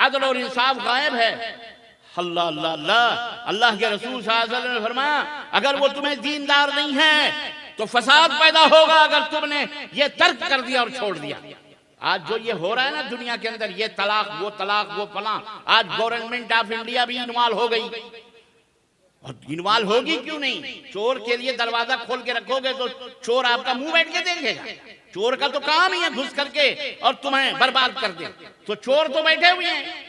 अदल और इंसाफ गायब है। अल्लाह अल्लाह अल्लाह, अल्लाह के रसूल सल्लल्लाहु अलैहि वसल्लम ने फरमाया अगर वो तुम्हें दीनदार नहीं है तो फसाद पैदा होगा अगर तुमने ये तर्क कर दिया और छोड़ दिया। आज जो ये हो रहा है ना दुनिया के अंदर, ये तलाक वो फलां, आज गवर्नमेंट ऑफ इंडिया भी इन्वॉल्व हो गई। और इन्वॉल्व होगी क्यों नहीं? चोर के लिए दरवाजा खोल के रखोगे तो चोर आपका मुंह बैठ के देखेगा। चोर का तो काम ही है घुस करके और तुम्हें बर्बाद कर दे। तो चोर तो बैठे हुए हैं,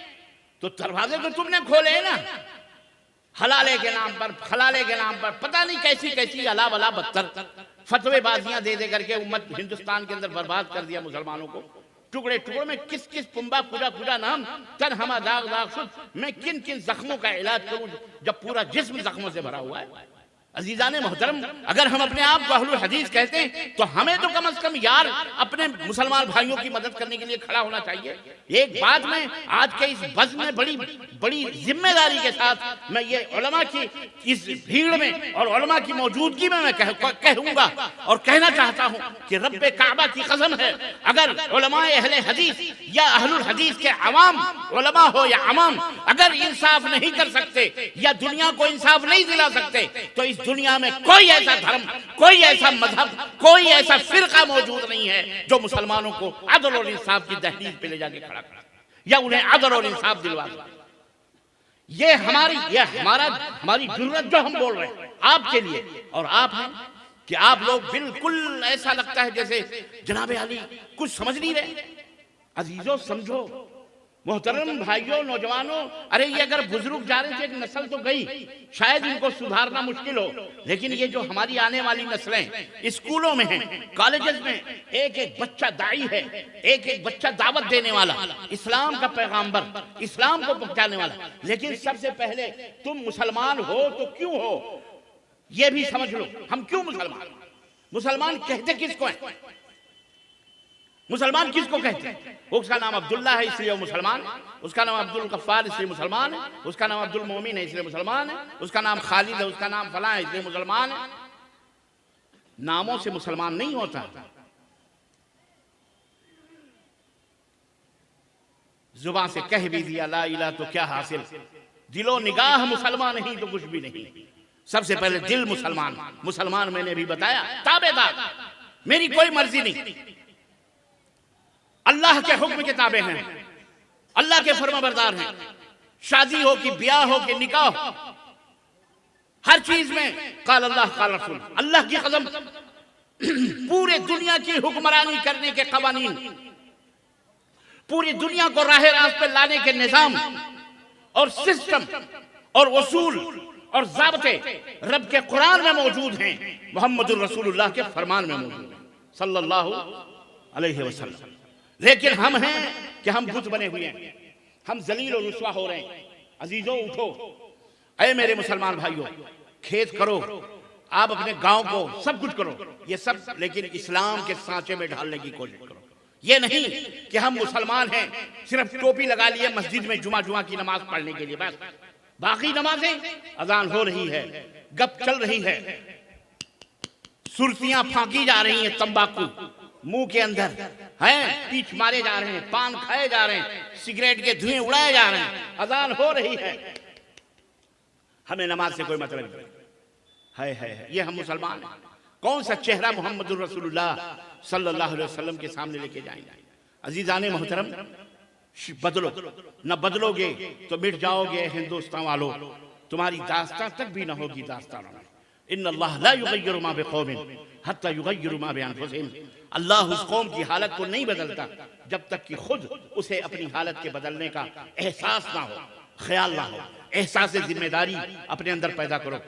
तो दरवाजे तो तुमने खोले हैं ना, हलाले के नाम पर, खलाले के नाम पर, पता नहीं कैसी कैसी अला वला बदतर फतवेबाजियां दे करके उम्मत हिंदुस्तान के अंदर बर्बाद कर दिया मुसलमानों को। टुकड़े टुकड़ों में किस किस पुंबा पूजा नाम तन हमा दाग दाग शुद्ध, मैं किन किन जख्मों का इलाज करूं जब पूरा जिस्म जख्मों से भरा हुआ है। अजीजान मोहतरम, अगर हम अपने आप को अहलुल हदीस कहते हैं तो हमें तो कम से कम यार अपने मुसलमान भाइयों की मदद करने के लिए खड़ा होना चाहिए। एक बात मैं आज के इस बज़्म में बड़ी बड़ी जिम्मेदारी के साथ मैं ये उलमा की इस भीड़ में और उलमा की मौजूदगी में मैं कहूंगा और कहना चाहता हूं कि रब्बे काबा की कसम है, अगर उलमा अहले हदीस या अहलुल हदीस के अवाम, उलमा हो या अवाम, अगर इंसाफ नहीं कर सकते या दुनिया को इंसाफ नहीं दिला सकते तो इस दुनिया में कोई ऐसा धर्म, कोई ऐसा मजहब, कोई ऐसा फिरका मौजूद नहीं है जो मुसलमानों को अदल और इंसाफ की दहलीज पे ले जाके खड़ा करे या उन्हें अदल और इंसाफ दिलवा दे। ये हमारी जरूरत जो हम बोल रहे हैं आपके लिए और आप हैं कि आप लोग बिल्कुल ऐसा लगता है जैसे जनाब आली कुछ समझ नहीं रहे। अजीजों समझो, मोहतरम भाइयों, नौजवानों, अरे ये अगर बुजुर्ग जा रहे थे एक नस्ल तो गई, शायद इनको सुधारना मुश्किल हो, लेकिन ये जो हमारी आने वाली नस्लें स्कूलों में हैं, कॉलेजेस में, एक एक बच्चा दाई है, एक एक बच्चा दावत देने वाला, इस्लाम का पैगाम्बर, इस्लाम को पहुंचाने वाला। लेकिन सबसे पहले तुम मुसलमान हो तो क्यों हो ये भी समझ लो। हम क्यों मुसलमान कहते किसको है? मुसलमान किसको कहते हैं? उसका नाम अब्दुल्ला है इसलिए वो मुसलमान है, उसका नाम अब्दुल गफ्फार इसलिए मुसलमान है, उसका नाम अब्दुल मोमिन है इसलिए मुसलमान है, उसका नाम खालिद है, उसका नाम फलां है इसलिए मुसलमान है। नामों से मुसलमान नहीं होता। जुबान से कह भी दिया ला इलाहा तो क्या हासिल, दिलो निगाह मुसलमान नहीं तो कुछ भी नहीं। सबसे पहले दिल मुसलमान मैंने भी बताया, ताबेदार, मेरी कोई मर्जी नहीं, अल्लाह के हुक्म के ताबे हैं, अल्लाह के फरमाबरदार हैं। शादी हो कि ब्याह हो कि निकाह हो, हर चीज में काल अल्लाह काल रसूल, अल्लाह की कसम पूरे दुनिया की हुक्मरानी करने के कवानीन, पूरी दुनिया को राह रास्त पे लाने के निजाम और सिस्टम और उसूल और ज़ाब्ते रब के कुरान में मौजूद हैं, मोहम्मदुर रसूलुल्लाह के फरमान में मौजूद हैं सल्लल्लाहु अलैहि वसल्लम। लेकिन हम हैं कि हम बुत बने हुए हैं, हम जलील और रुस्वा हो रहे हैं। अजीजों उठो, ऐ मेरे मुसलमान भाइयों, खेत करो, आप अपने गांव को सब कुछ करो, ये सब, लेकिन इस्लाम के सांचे में ढालने की कोशिश करो। ये नहीं कि हम मुसलमान हैं, सिर्फ टोपी लगा लिए मस्जिद में जुमा की नमाज पढ़ने के लिए बस, बाकी नमाजें अजान हो रही है, गप चल रही है, सुर्तियां फांकी जा रही हैं, तंबाकू मुंह के अंदर हैं, पीछ मारे जा रहे हैं, पान खाए जा रहे हैं, सिगरेट के धुएं उड़ाए जा रहे हैं, अजान हो रही है, हमें नमाज से कोई मतलब नहीं है। ये हम मुसलमान हैं। कौन सा चेहरा मोहम्मदुर रसूलुल्लाह सल्लल्लाहु अलैहि वसल्लम के सामने लेके जाएंगे? अजीजाने मोहतरम, बदलो, न बदलोगे तो मिट जाओगे हिंदुस्तान वालों, तुम्हारी दास्तां तक भी न होगी दास्तान। इन्नल्लाह ला युगय्यिरु मा बिक़ौमिन हत्ता युगय्यिरु मा बिअनफुसिहिम। अल्लाह उस कौम की हालत को नहीं बदलता जब तक कि खुद उसे अपनी हालत के बदलने का एहसास ना हो। ख्याल ना हो, एहसास जिम्मेदारी अपने अंदर पैदा करो।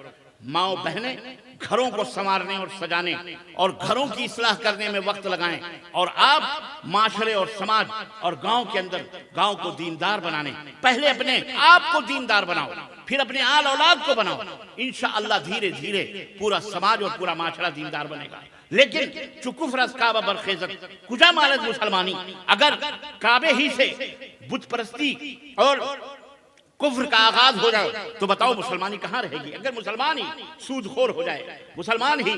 माओ बहनें घरों को संवारने और सजाने और घरों की इस्लाह करने में वक्त लगाएं, और आप माशरे और समाज और गांव के अंदर गांव को दीनदार बनाने, पहले अपने आप को दीनदार बनाओ, फिर अपने आल औलाद को बनाओ। इंशाअल्लाह धीरे धीरे पूरा समाज और पूरा माशरा दीनदार बनेगा। लेकिन चुकुफरस काबा बरखेजत कुजा मालत मुसलमानी, अगर काबे ही से बुत परस्ती और कुफ्र का आगाज हो जाए तो बताओ मुसलमानी कहाँ रहेगी? अगर मुसलमान ही सूदखोर हो जाए, मुसलमान ही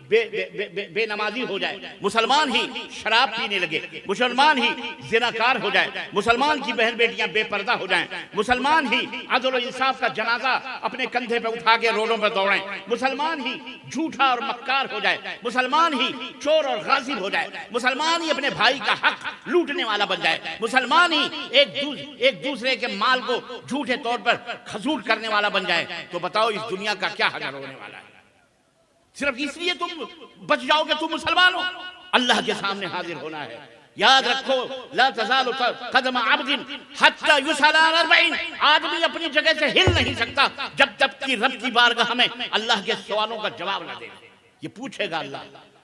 बेनमाजी हो जाए, मुसलमान ही शराब पीने लगे, मुसलमान ही जिनाकार हो जाए, मुसलमान की बहन बेटियां बेपर्दा हो जाएं, मुसलमान ही अदल और इंसाफ का जनाजा अपने कंधे पे उठा के रोडों पर दौड़ें, मुसलमान ही झूठा और मक्कार हो जाए, मुसलमान ही चोर और गाजिब हो जाए, मुसलमान ही अपने भाई का हक लूटने वाला बन जाए, मुसलमान ही एक दूसरे के माल को झूठे तौर पर खसूट करने वाला बन जाए, तो बताओ इस दुनिया का क्या हशर होने वाला है? सिर्फ इसलिए तुम बच जाओगे तुम मुसलमान हो? अल्लाह के सामने हाजिर होना है। याद रखो, ला तज़ालु क़दम अब्दिन हत्ता युसअल अन अर्बईन। आदमी अपनी जगह से हिल नहीं सकता जब तक कि रब की बारगाह में अल्लाह के सवालों का जवाब न दे। ये पूछेगा अल्लाह।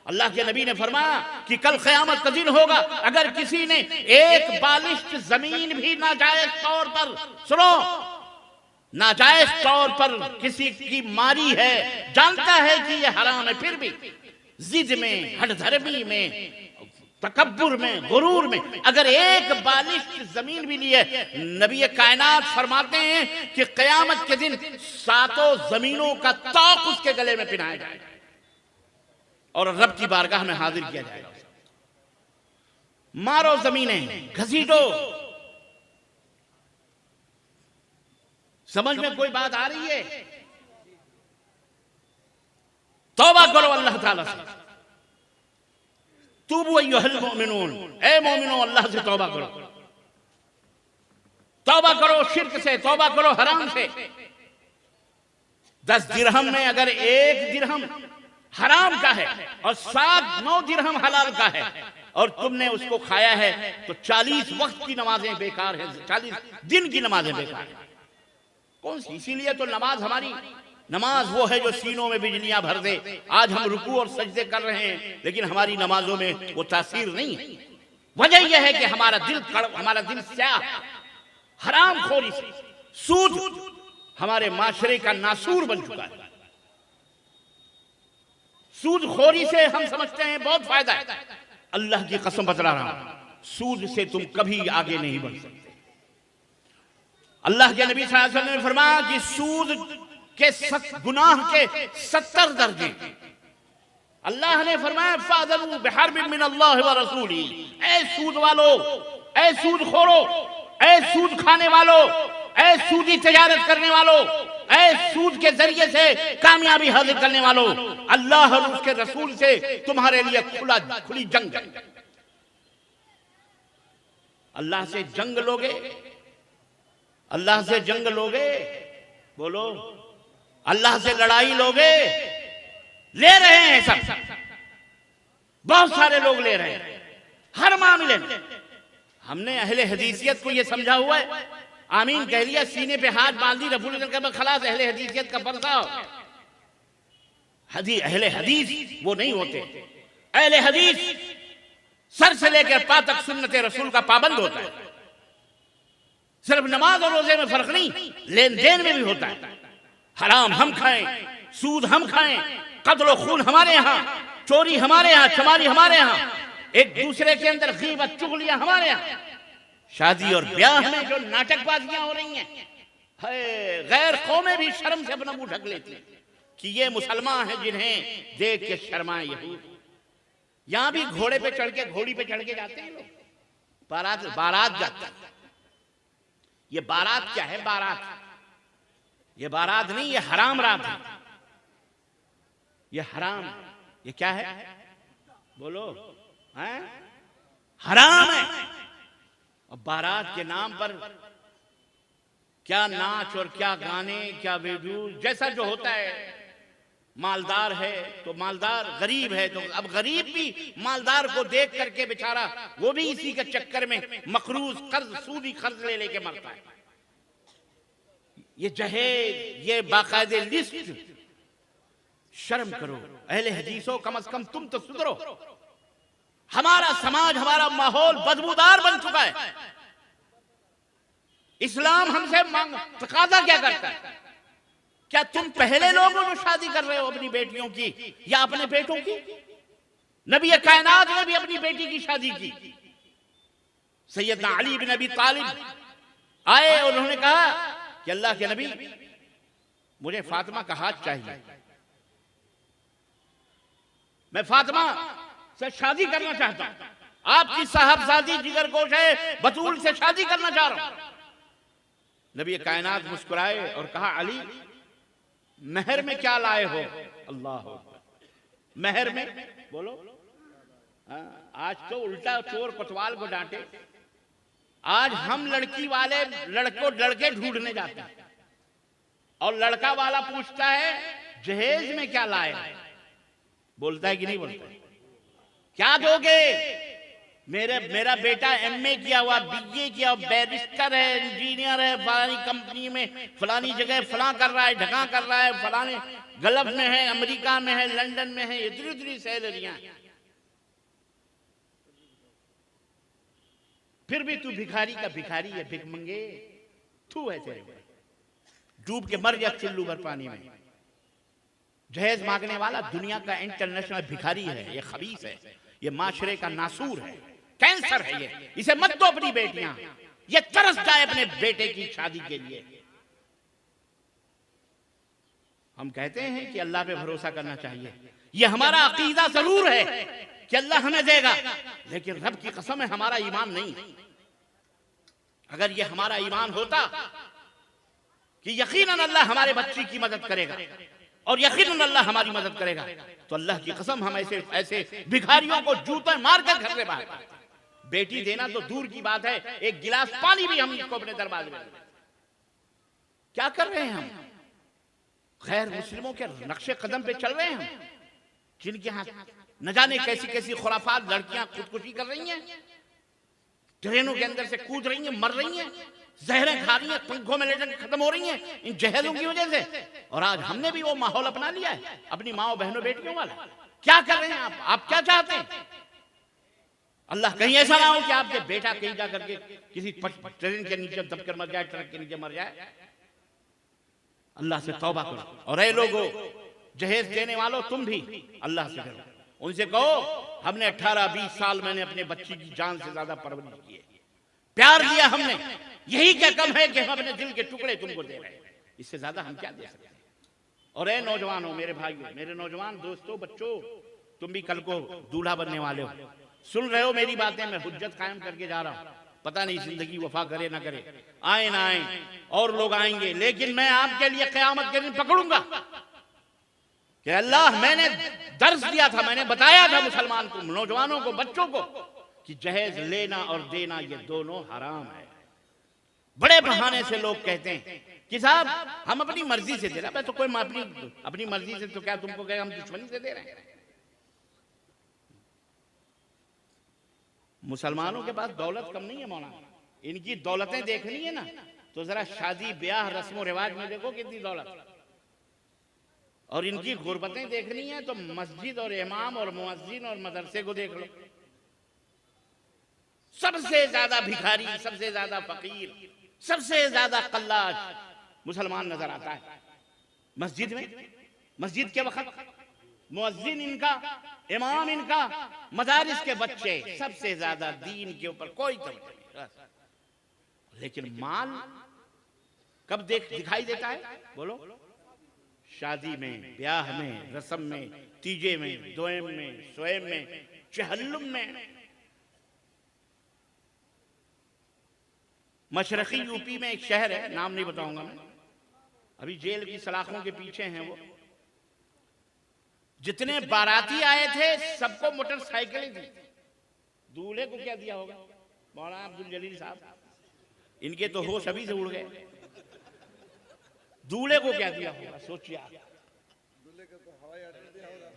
अल्लाह के नबी ने फरमाया कि कल क़यामत का दिन होगा, अगर किसी ने एक बालिश जमीन भी नाजायज तौर पर, सुनो, नाजायज तौर पर किसी की मारी है, जानता है कि ये हराम है, फिर भी जिद में, हठधर्मी में, तकब्बुर में, गुरूर में अगर एक बालिश जमीन भी ली है, नबी कायनात फरमाते हैं कि क़यामत के दिन 7 जमीनों का तौक उसके गले में पहनाया जाएगा और रब की बारगाह में हाजिर किया जाएगा। मारो जमीनें, घसीटो। समझ में कोई बात आ रही है? तौबा करो अल्लाह ताला से। तूबू अय्युहल मोमिनून, ए मोमिनो अल्लाह से तौबा करो। तौबा करो शिर्क से, तौबा करो हराम से। 10 दिरहम में अगर 1 दिरहम हराम का है और 7-9 दिरहम हलाल का है और तुमने उसको खाया है तो 40 वक्त की नमाजें बेकार है, 40 दिन की नमाजें बेकार है। कौन सी? इसीलिए तो नमाज वो है जो सीनों में बिजलियां भर दे। आज हम रुकू और सजदे कर रहे हैं लेकिन हमारी नमाजों में वो तासीर नहीं है। वजह यह है कि हमारा दिल स्याह हराम खोरी से, सूद हमारे माशरे का नासूर बन चुका है। सूद खोरी से हम समझते हैं बहुत फायदा है। अल्लाह की कसम बतला रहा हूं, सूद से तुम कभी आगे नहीं बढ़ सकते। अल्लाह के नबी सल्लल्लाहु अलैहि वसल्लम ने फरमाया कि सूद के गुनाह के 70 दर्जे। अल्लाह ने फरमाया फादरू बिहर्बिन मिन अल्लाह व रसूली। ऐ सूद वालों, ऐ सूद खोरो, ऐ सूद खाने वालों, ऐ सूदी तजारत करने वालों, ऐ सूद के जरिए से कामयाबी हासिल करने वालों, अल्लाह और उसके रसूल से तुम्हारे लिए खुली जंग है। अल्लाह से जंग लोगे, अल्लाह से जंग लोगे, बोलो, अल्लाह से लड़ाई लोगे। ले रहे हैं सब, बहुत सारे लोग ले रहे हैं हर मामले में। हमने अहले हदीसियत को यह समझा हुआ है, आमीन कह लिया, सीने पे हाथ बांध दी, रफूल खलास, अहले हदीसियत का पर्दा। अहले हदीस वो नहीं होते। अहले हदीस सर से लेकर पा तक सुन्नत रसूल का पाबंद होता है। सिर्फ नमाज और रोजे में फर्क नहीं, लेन देन में भी होता है। हराम हम खाएं, सूद हम खाएं, कत्ल खून हमारे यहाँ, चोरी हमारे यहाँ, चमारी हमारे यहाँ, एक दूसरे के अंदर गीबत चुगलियां हमारे यहाँ। शादी और ब्याह में जो नाटकबाजियां हो रही हैं, गैर कौमें भी शर्म से अपना मुंह ढक लेती हैं कि ये मुसलमान हैं जिन्हें देख के शर्माए यहूद। यहां भी घोड़ी पे चढ़ के जाते हैं लोग, बारात जाते हैं। ये बारात क्या है? ये बारात नहीं, ये हराम रात है। ये हराम, ये क्या है? बोलो, हैं? हराम है। और बारात के नाम पर क्या नाच और क्या गाने, क्या वीडियो, जैसा जो होता है। मालदार है तो मालदार, गरीब है तो अब गरीब भी मालदार को देख करके बेचारा वो भी इसी के चक्कर में मकरूज कर्ज, सूदी कर्ज ले लेके मरता है। ये जहेज, ये बाकायदे लिस्ट। शर्म करो अहले हदीसों, कम से कम तुम तो सुधरो। हमारा समाज, हमारा माहौल बदबूदार बन चुका है। इस्लाम हमसे तकाजा क्या करता है? क्या तुम पहले लोग हो जो शादी कर रहे हो अपनी बेटियों की या अपने बेटों की? नबी कायनात ने भी अपनी बेटी की शादी की। सैयदना अली बिन अबी तालिब आए और उन्होंने कहा कि अल्लाह के नबी, मुझे फातिमा का हाथ चाहिए, मैं फातिमा से शादी करना चाहता हूं, आपकी साहबजादी जिगरगोश है, बतूल से शादी करना चाह रहा हूं। नबी कायनात मुस्कुराए और कहा, अली महर में क्या लाए हो? अल्लाह, महर में बोलो। आज तो उल्टा चोर कोतवाल को डांटे। आज हम लड़की वाले लड़के ढूंढने जाते हैं और लड़का वाला पूछता है जहेज में क्या लाए? बोलता है कि नहीं बोलता? क्या दोगे? मेरा बेटा एमए किया हुआ, बीए किया हुआ, बैरिस्टर है, इंजीनियर है, फलानी कंपनी में फलानी जगह फलां कर रहा है, ढका कर रहा है, फलाने गल्फ में है, अमेरिका में है, लंदन में है, इतनी सैलरियां, फिर भी तू भिखारी का भिखारी है, भिख मंगे तू है तेरे। डूब के मर जा चुल्लू भर पानी में। जहेज मांगने वाला दुनिया का इंटरनेशनल भिखारी है, ये खबीस है, ये माशरे का नासूर है, कैंसर है ये। इसे मत दो अपनी बेटियां, ये तरस जाए अपने बेटे की शादी के लिए। हम कहते हैं कि अल्लाह पे भरोसा करना चाहिए, ये हमारा अकीदा जरूर है कि अल्लाह हमें देगा, लेकिन रब की कसम है हमारा ईमान नहीं। अगर ये हमारा ईमान होता कि यकीनन अल्लाह हमारे बच्ची की मदद करेगा और यकीनन अल्लाह हमारी मदद करेगा, तो अल्लाह की कसम हम ऐसे भिखारियों को जूते मारकर घर से बाहर। बेटी देना तो दूर की बात है, एक गिलास पानी भी हम इसको अपने दरवाजे में। क्या कर रहे हैं हम? गैर मुस्लिमों के नक्शे कदम पे चल रहे हैं हम, जिनके यहाँ न जाने कैसी कैसी खुराफात लड़कियां खुदकुशी कर रही हैं, ट्रेनों के अंदर से कूद रही हैं, मर रही हैं, जहरें खा रही हैं, पंखों में लेटर खत्म हो रही हैं इन जहेजों की वजह से। और आज हमने भी वो माहौल अपना लिया है अपनी माओ बहनों बेटियों वाला। क्या कर रहे हैं आप क्या चाहते हैं? अल्लाह कहीं ऐसा ना हो कि आपके बेटा कहीं जा करके किसी ट्रेन के नीचे दबकर मर जाए, ट्रक के नीचे मर जाए। अल्लाह से तौबा करो। और ऐ लोगो, जहेज देने वालों, तुम भी अल्लाह से करो, उनसे कहो हमने 18-20 साल मैंने अपने बच्ची की जान से ज्यादा परवरिश की है, प्यार दिया हमने, यही क्या कम है कि हम अपने दिल के टुकड़े तुमको दे रहे हैं, इससे ज्यादा हम क्या दे सकते हैं? और ऐ नौजवानों, मेरे भाइयों, मेरे नौजवान दोस्तों, बच्चों, तुम भी कल को दूल्हा बनने वाले हो, सुन रहे हो मेरी बातें, मैं हुज्जत कायम करके जा रहा हूं। पता नहीं जिंदगी वफा करे ना करे, आए ना आए, और लोग आएंगे, लेकिन मैं आपके लिए क़यामत के दिन पकड़ूंगा कि अल्लाह, मैंने दर्स दिया था, मैंने बताया था मुसलमान को, नौजवानों को, बच्चों को कि जहेज लेना और देना ये दोनों हराम है। बड़े बहाने से लोग कहते हैं कि साहब हम अपनी मर्जी से दे रहे हैं। तो कोई अपनी मर्जी से तो क्या तुमको कहेगा हम दुश्मनी से दे रहे हैं? मुसलमानों के पास दौलत कम नहीं है मौलाना, इनकी दौलतें देखनी है ना तो जरा शादी ब्याह रस्म रिवाज में देखो कितनी दौलत, और इनकी गुर्बतें देखनी है तो मस्जिद और इमाम और मुअज्जिन और मदरसे को देख लो। सबसे ज्यादा भिखारी, सबसे ज्यादा फकीर, सबसे ज्यादा कल्लाश मुसलमान नजर आता है मस्जिद में। मस्जिद के वक्त मुअज्जिन इनका, इमाम इनका, मदारिस के बच्चे, सबसे ज्यादा दीन के ऊपर कोई तवज्जो नहीं। लेकिन माल कब दिखाई देता है? बोलो, शादी में, ब्याह में, रस्म में, तीजे में, दोएम में, सोएम में, चहल्लुम में। मशरकी यूपी में एक शहर है, नाम नहीं बताऊंगा मैं, अभी जेल की सलाखों के पीछे हैं वो। जितने बाराती आए थे सबको मोटरसाइकिलें दी। दूल्हे को क्या दिया होगा? मौलाना अब्दुल जलील साहब, इनके तो होश अभी से उड़ गए। दूल्हे को क्या दिया होगा सोचिए आप।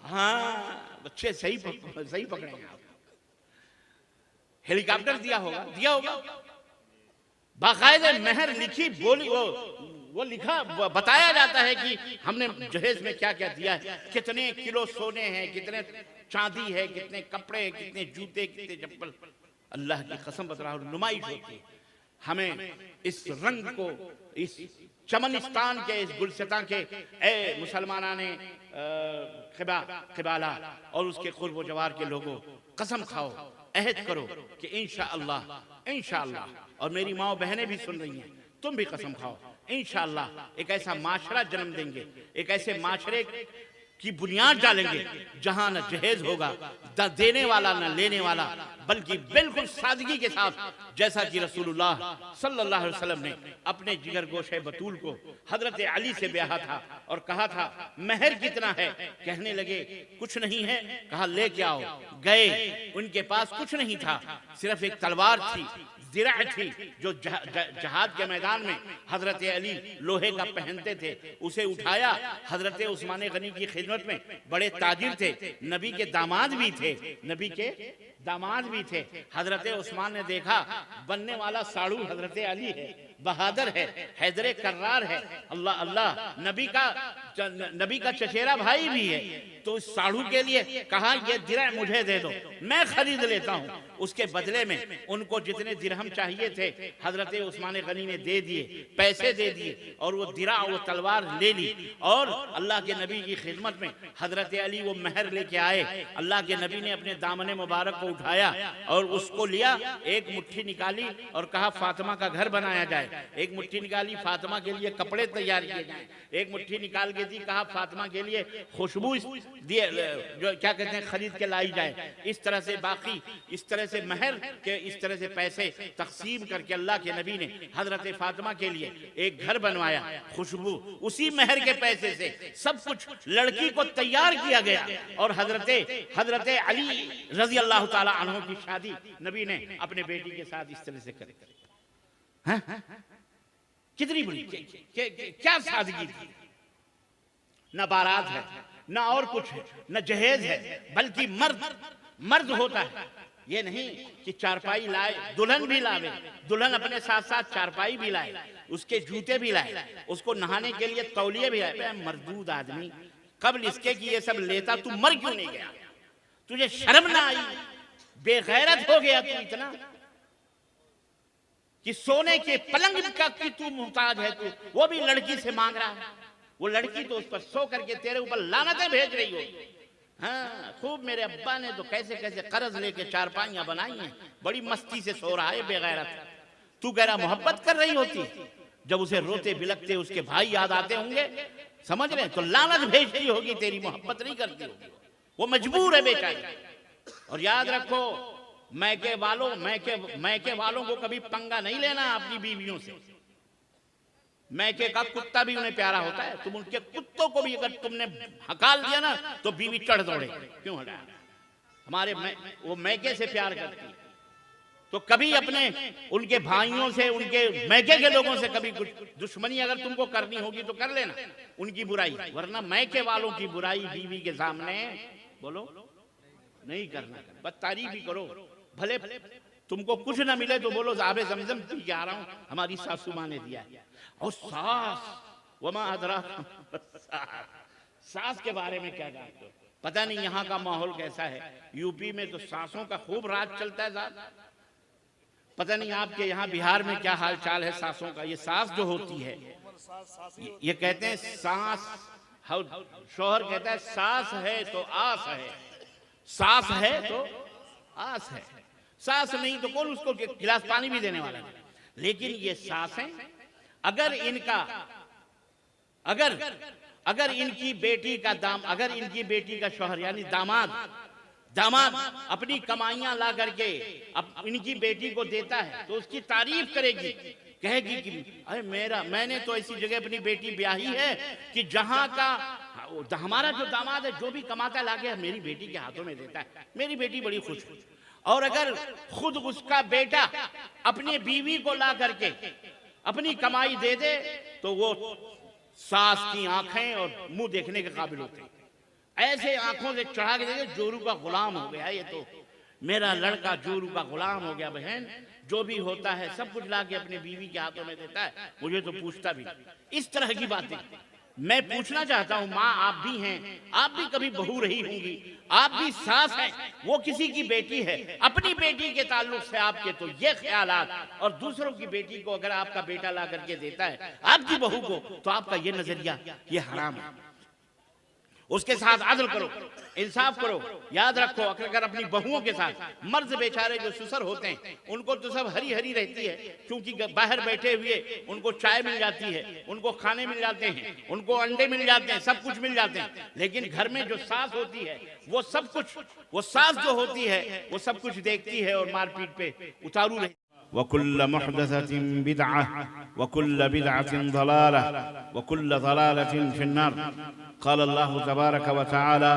हाँ, बच्चे सही पकड़ेंगे आप। हेलीकॉप्टर दिया होगा, बाकायदे मेहर लिखी बोली, वो वो लिखा बताया जाता है कि हमने जहेज में क्या क्या दिया है, कितने किलो सोने हैं, कितने चांदी है, कितने कपड़े, कितने जूते, कितने चप्पल। अल्लाह की कसम बता रहा हूं, नुमाइश होती है। हमें इस रंग को, इस चमनिस्तान के, इस गुलसिता के ए मुसलमाना ने क़िबाला और उसके क़ुर्ब व जवार के लोगों, कसम खाओ, अहद करो कि इंशाअल्लाह इंशाअल्लाह, और मेरी माँ बहनें भी सुन रही हैं, तुम भी कसम खाओ, इंशाअल्लाह एक ऐसा माशरा जन्म देंगे, एक ऐसे माशरे की बुनियाद डालेंगे जहां न जहेज होगा, न देने वाला न लेने वाला, बल्कि बिल्कुल सादगी के साथ, जैसा कि रसूलुल्लाह सल्लल्लाहु अलैहि वसल्लम ने अपने जिगर गोशे बतूल को हजरत अली से ब्याहा था और कहा था महर कितना है, कहने लगे कुछ नहीं है, कहा लेके आओ। गए, उनके पास कुछ नहीं था, सिर्फ एक तलवार थी, जिरा थी, जो जहाद के मैदान में हजरत अली लोहे का पहनते थे, उसे उठाया। हजरत उस्मान गनी की खिदमत में बड़े ताजिर थे, नबी के दामाद भी थे, नबी के दामाद भी थे। हजरत उस्मान ने देखा बनने वाला साड़ू हजरत अली है, बहादुर है, हैदर कर्रार है, अल्लाह अल्लाह, नबी का चचेरा भाई भी है, तो इस साड़ू के लिए कहा ये दिरा मुझे दे दो, मैं खरीद लेता हूँ। उसके बदले में उनको जितने दिरहम चाहिए थे हजरत उस्मान गनी ने दे दिए, पैसे दे दिए, और वो दिरा, वो तलवार ले ली, और अल्लाह के नबी की खिदमत में हजरत अली वो महर लेके आए। अल्लाह के नबी ने अपने दामन मुबारक को उठाया और उसको लिया, एक मुट्ठी निकाली और कहा फातिमा का घर बनाया जाए, एक मुट्ठी निकाली फातिमा के लिए कपड़े तैयार किए जाए, एक मुट्ठी निकाल के दी, कहा फातिमा के लिए खुशबू दिए, जो क्या कहते हैं, खरीद के लाई जाए। इस तरह से बाकी, इस तरह से महर के, इस तरह से पैसे तकसीम करके अल्लाह के नबी ने हजरत फातिमा के लिए एक घर बनवाया, खुशबू, उसी महर के पैसे से सब कुछ लड़की को तैयार किया गया, और हजरत अली रजी अल्लाह ताला अन्हु की शादी नबी ने अपने बेटी के साथ इस तरह से करी। कितनी बड़ी क्या सादगी थी। न बारात है, न और कुछ है, न जहेज है, बल्कि मर्द होता है। ये नहीं कि चारपाई लाए, दुल्हन भी लावे, दुल्हन अपने साथ साथ चारपाई भी लाए, उसके जूते भी लाए, उसको नहाने के लिए तौलिए भी लाए। मर्दूद आदमी, कबल इसके कि ये सब लेता तू मर क्यों नहीं गया? तुझे शर्म ना आई? बेगैरत हो गया तू इतना कि सोने के पलंग का की तू मुहताज है, तू वो भी लड़की से मांग रहा है। वो लड़की तो उस पर सो करके तेरे ऊपर लानतें भेज रही हो। हाँ, खूब मेरे अब्बा ने तो कैसे कैसे कर्ज लेके चारपाइयां बनाई हैं, बड़ी मस्ती से सो रहा है बेगैरत। तू कह रहा मोहब्बत कर रही होती, जब उसे रोते बिलकते उसके भाई याद आते होंगे, समझ रहे, तो लानत भेजती होगी, तेरी मोहब्बत नहीं करती होगी, वो मजबूर है बेचारी। और याद रखो, मैके वालों को कभी पंगा नहीं लेना अपनी बीवियों से। मैके का कुत्ता भी उन्हें प्यारा होता है, तुम उनके कुत्तों को भी अगर तुमने हकाल दिया ना तो बीवी चढ़ दौड़े, क्यों हटा? हमारे वो मैके से प्यार करती, तो कभी अपने उनके भाइयों से, उनके मैके के लोगों से कभी कुछ दुश्मनी अगर तुमको करनी होगी तो कर लेना उनकी बुराई, वरना मैके वालों की बुराई बीवी के सामने बोलो नहीं करना। बस तारीफ भी करो, भले तुमको कुछ ना मिले तो बोलो आबे ज़मज़म पी के आ रहा हूं, हमारी सासू माँ ने दिया है। और वमा अदरा सास के बारे में क्या जानते हो? पता नहीं यहाँ का माहौल कैसा है। यूपी में तो सासों का खूब राज चलता है साहब, पता नहीं आपके यहाँ बिहार में क्या हाल चाल है सासों का। ये सास जो होती है, ये कहते हैं सास, शोहर कहता है सास है तो आस है, सास है तो आस है, सास नहीं तो कौन उसको गिलास पानी भी देने वाला है। लेकिन ये सासें अगर इनकी बेटी का अगर इनकी बेटी का शौहर यानी दामाद अपनी कमाइयां ला करके इनकी बेटी को देता है तो उसकी तारीफ करेगी, कहेगी कि अरे मैंने तो ऐसी जगह अपनी बेटी ब्याही है कि जहां का हमारा जो दामाद है जो भी कमाता है लाके मेरी बेटी के हाथों में देता है, मेरी बेटी बड़ी खुश है। और अगर खुद उसका बेटा अपनी बीवी को ला करके अपनी कमाई दे दे तो वो सास की आंखें और मुंह देखने के काबिल होते हैं। ऐसे आंखों से चढ़ा के देखे जोरू का गुलाम हो गया ये तो, मेरा लड़का जोरू का गुलाम हो गया। बहन, जो भी होता है सब कुछ लाके अपने बीवी के हाथों में देता है, मुझे तो पूछता भी नहीं। इस तरह की बातें मैं पूछना चाहता हूं। माँ आप भी हैं, आप भी कभी बहू रही होंगी, आप भी सास हैं, वो किसी की बेटी है, अपनी बेटी के ताल्लुक से आपके तो ये ख्यालात, और दूसरों की बेटी को अगर आपका बेटा ला करके देता है आपकी बहू को, तो आपका ये नजरिया ये हराम है। उसके साथ आदल करो, इंसाफ करो। याद रखो, अगर अपनी बहुओं के साथ, मर्द बेचारे जो सुसर होते हैं उनको तो सब हरी हरी रहती है, क्योंकि बाहर बैठे हुए उनको चाय मिल जाती है, उनको खाने मिल जाते हैं, उनको अंडे मिल जाते हैं, सब कुछ मिल जाते हैं। लेकिन घर में जो सास होती है वो सब कुछ, वो सास जो होती है वो सब कुछ देखती है और मारपीट पे उतारू रहती है। वकुल्ल मुहदसतिन बिदअह वकुल्ल बिदअतिन ज़लालह वकुल्ल ज़लालतिन फिन्नार। क़ाल अल्लाहु तबारक व तआला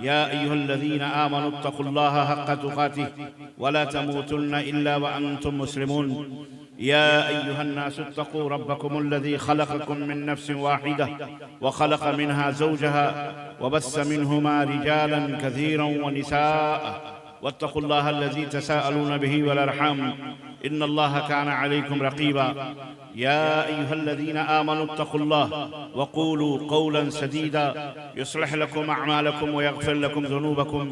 या अय्युहल्लज़ीना आमनू इत्तक़ुल्लाहा हक़्क़ तुक़ातिह वला तमूतुन्ना इल्ला व अंतुम मुस्लिमून। या अय्युहन्नासु इत्तक़ू रब्बकुमुल्लज़ी ख़लक़कुम मिन नफ़्सिन वाहिदह व ख़लक़ मिनहा ज़ौजहा व बस्स मिनहुमा रिजालन कसीरन व निसाअ वत्तक़ुल्लाह अल्लज़ी तसाअलून बिही वल अरहम इन्नल्लाह कान अलैकुम रक़ीबा। या अय्युहल्लज़ीना आमनू इत्तक़ुल्लाह वक़ूलू क़ौलन सदीदा युस्लिह लकुम अअमालकुम व यग़फ़िर लकुम ज़ुनूबकुम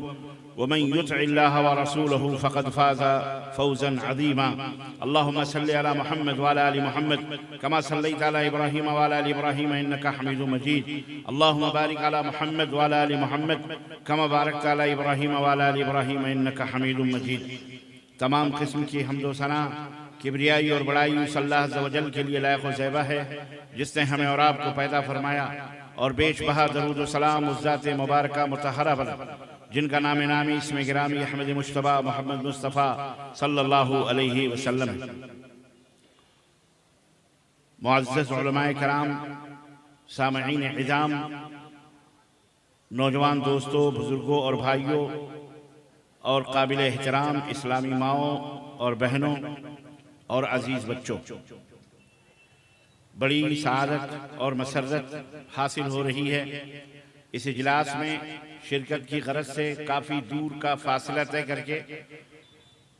वमन युतिइल्लाह व रसूलहु फ़क़द फ़ाज़ फ़ौज़न अज़ीमा। अल्लाहुम्मा सल्लि अला मुहम्मद व अला आलि मुहम्मद कमा सल्लैता अला इब्राहीम व अला आलि इब्राहीम इन्नका हमीदुम मजीद। अल्लाहुम्मा बारिक अला मुहम्मद व अला आलि मुहम्मद कमा बारकता अला इब्राहीम व अला आलि इब्राहीम इन्नका हमीदुम मजीद। तमाम किस्म की हम्दो सना, किब्रियाई और बड़ाई उस अल्लाह अज़्ज़ व जल के लिए लायक व ज़ैबा है जिसने हमें और आपको पैदा फरमाया, और बेशबहा दरूद व सलाम उस ज़ात मुबारका मुतहरा पर जिनका नाम नामी इसमें गिरामी अहमद मुश्तबा मोहम्मद मुस्तफ़ा सल्लल्लाहु अलैहि वसल्लम। मुअज़्ज़ज़ उलमाए कराम, सामईन इज़ाम, नौजवान दोस्तों, बुज़ुर्गों और भाइयों और काबिल एहतराम इस्लामी माओं और बहनों और अजीज़ बच्चों, बड़ी सआदत और मसरत हासिल हो रही है इस इजलास में शिरकत की गरज से काफ़ी दूर का फासला तय करके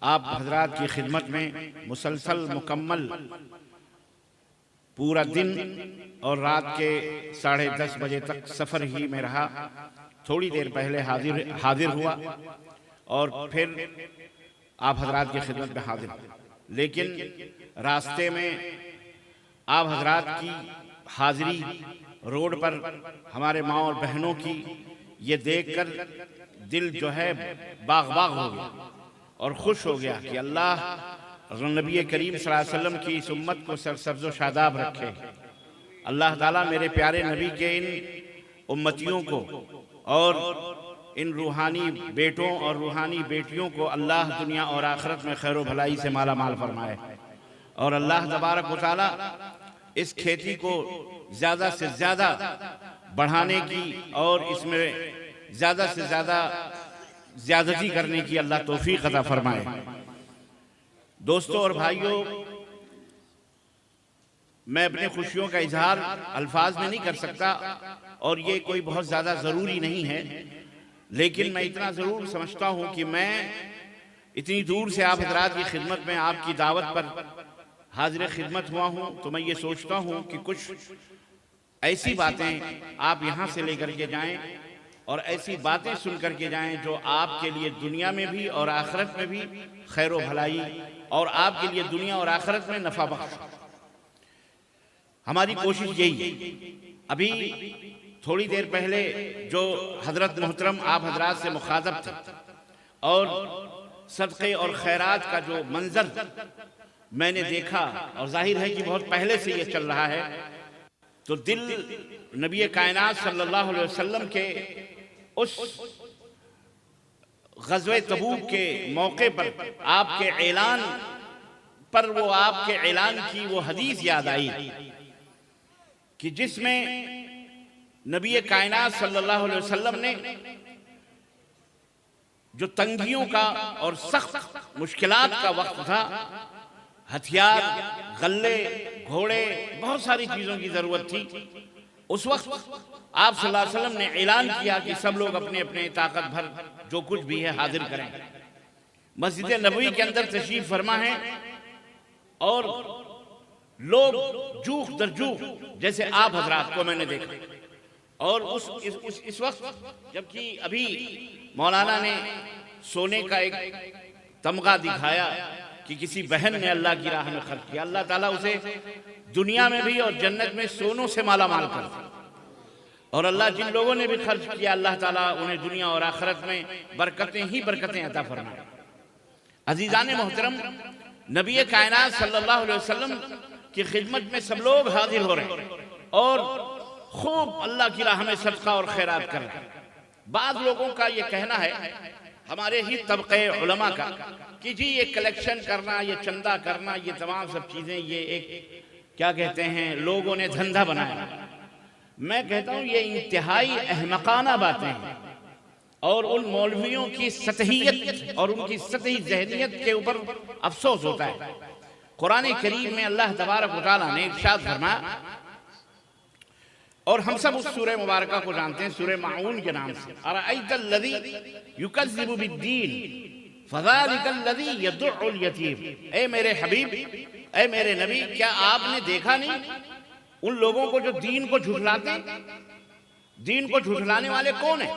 आप हजरात की खिदमत में मुसलसल मुकम्मल पूरा दिन और रात के 10:30 बजे तक सफ़र ही में रहा। थोड़ी देर पहले हाजिर हुआ और फिर आप हजरात की खिदमत में हाजिर, लेकिन रास्ते में आप हजरात की हाजिरी, रोड पर हमारे माँ और बहनों की, ये देखकर दिल जो है बाग बाग हो गया और खुश हो गया कि अल्लाह नबी करीम सल्लल्लाहु अलैहि वसल्लम की इस उम्मत को सरसब्ज़ व शादाब रखे। अल्लाह ताला मेरे प्यारे नबी के इन उम्मतियों को और इन रूहानी बेटों और रूहानी बेटियों को अल्लाह दुनिया और आखिरत में खैर व भलाई से माला माल फरमाए, और अल्लाह तबारक व तआला इस खेती को ज़्यादा से ज़्यादा बढ़ाने की और इसमें ज़्यादा से ज़्यादा ज़्यादती करने की अल्लाह तौफीक अता फरमाए। दोस्तों और भाइयों, मैं अपने खुशियों का इजहार अल्फाज में नहीं कर सकता और ये कोई बहुत ज़्यादा ज़रूरी नहीं है, लेकिन मैं इतना ज़रूर समझता हूँ कि मैं इतनी दूर से आप हज़रात की खिदमत में आपकी दावत पर हाजिर खिदमत हुआ हूँ, तो मैं ये सोचता हूँ कि कुछ ऐसी बातें आप यहाँ से लेकर के जाएं और ऐसी बातें सुन कर के जाएं जो आपके लिए दुनिया में भी और आखिरत में भी खैर व भलाई और आपके लिए दुनिया और आखिरत में नफ़ा बख्श। हमारी कोशिश यही है। अभी थोड़ी देर पहले जो हजरत मोहतरम आप हजरात से मुखातब थे और सदक़े और खैरात का जो मंजर मैंने देखा, और जाहिर है कि बहुत पहले से ये चल रहा है, तो दिल नबी कायनात सल्लल्लाहु अलैहि वसल्लम के उस ग़ज़वे तबूक के मौके पर आपके ऐलान पर वो आपके ऐलान की वो हदीस याद आई कि जिसमें नबी कायनात सल्लल्लाहु अलैहि वसल्लम ने जो तंगियों का और सख्त मुश्किलात का वक्त था, हथियार, गल्ले, घोड़े, बहुत सारी चीज़ों की ज़रूरत थी, उस वक्त आप सल्लल्लाहु अलैहि वसल्लम ने ऐलान किया कि सब लोग अपने अपने ताकत भर जो कुछ भी है हाजिर करें। मस्जिद नबवी के अंदर तशरीफ फरमा है और लोग जूख दर जूख, जैसे आप हजरात को मैंने देखा, और इस वक्त जबकि अभी मौलाना ने सोने का एक तमगा दिखाया कि किसी बहन ने अल्लाह की राह में खर्च किया, अल्लाह ताला उसे दुनिया में भी और जन्नत में सोनों से माला माल कर दे। और अल्लाह जिन लोगों ने भी खर्च किया अल्लाह ताला उन्हें दुनिया और आखिरत में बरकतें ही बरकतें अता फरमाए। अजीज़ान मोहतरम, नबी कायनात सल्लल्लाहु अलैहि वसल्लम की खिदमत में सब लोग हाजिर हो रहे हैं और खूब अल्लाह की राह में सदका और खैरात कर रहे हैं। बाद लोगों का ये कहना है, हमारे ही तबके उलमा का, कि जी ये कलेक्शन करना, ये चंदा करना, ये तमाम सब चीज़ें, ये एक क्या कहते हैं, लोगों ने धंधा बनाया। मैं कहता हूँ ये इंतहाई अहमकाना बातें हैं और उन मौलवियों की सतहियत और उनकी सतही जहनियत के ऊपर अफसोस होता है। कुरान करीम में अल्लाह तबारक व तआला ने इरशाद फरमाया, और हम सब उस सूरह मुबारका को जानते हैं, सूरह माऊन के नाम से, अरअयतल्लज़ी युकज़्ज़िबु बिद्दीन फ़ज़ालिकल्लज़ी यदुउल यतीम। ए मेरे हबीब, ए मेरे नबी, क्या आपने देखा नहीं उन लोगों को जो दीन को झुठलाते? दीन को झुठलाने वाले कौन है?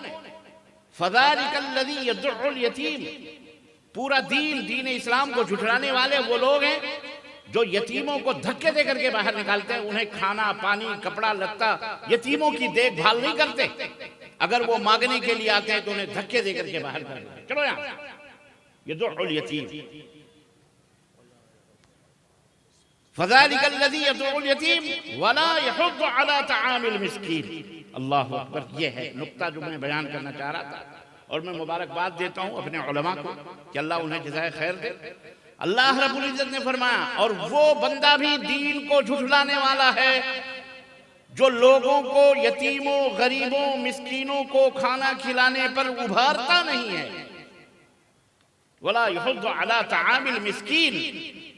फ़ज़ालिकल्लज़ी यदुउल यतीम, पूरा दीन इस्लाम को झुठलाने वाले वो लोग हैं जो यतीमों को धक्के दे करके बाहर निकालते हैं, उन्हें खाना पानी कपड़ा लत्ता, यतीमों की देखभाल नहीं करते। अगर वो मांगने के लिए आते हैं तो उन्हें धक्के दे करके बाहर कर देते। चलो यहाँ यदुउल यतीम, फ़ज़ालिकल्लज़ी यदुउल यतीम वला यहुद्दु अला तआमिल मिस्कीन। अल्लाहु अकबर, ये है नुक्ता जो मैं बयान करना चाह रहा था। और मैं मुबारकबाद देता हूँ अपने उलमा को कि अल्लाह उन्हें जज़ाए खैर दे। अल्लाह रब्बुल इज्जत ने फरमाया, और वो बंदा भी दीन को झुठलाने वाला है जो लोगों को, यतीमों गरीबों मिस्कीनों को खाना खिलाने पर उभारता नहीं है। वला यहुद्दु अला तआमिल मिस्कीन,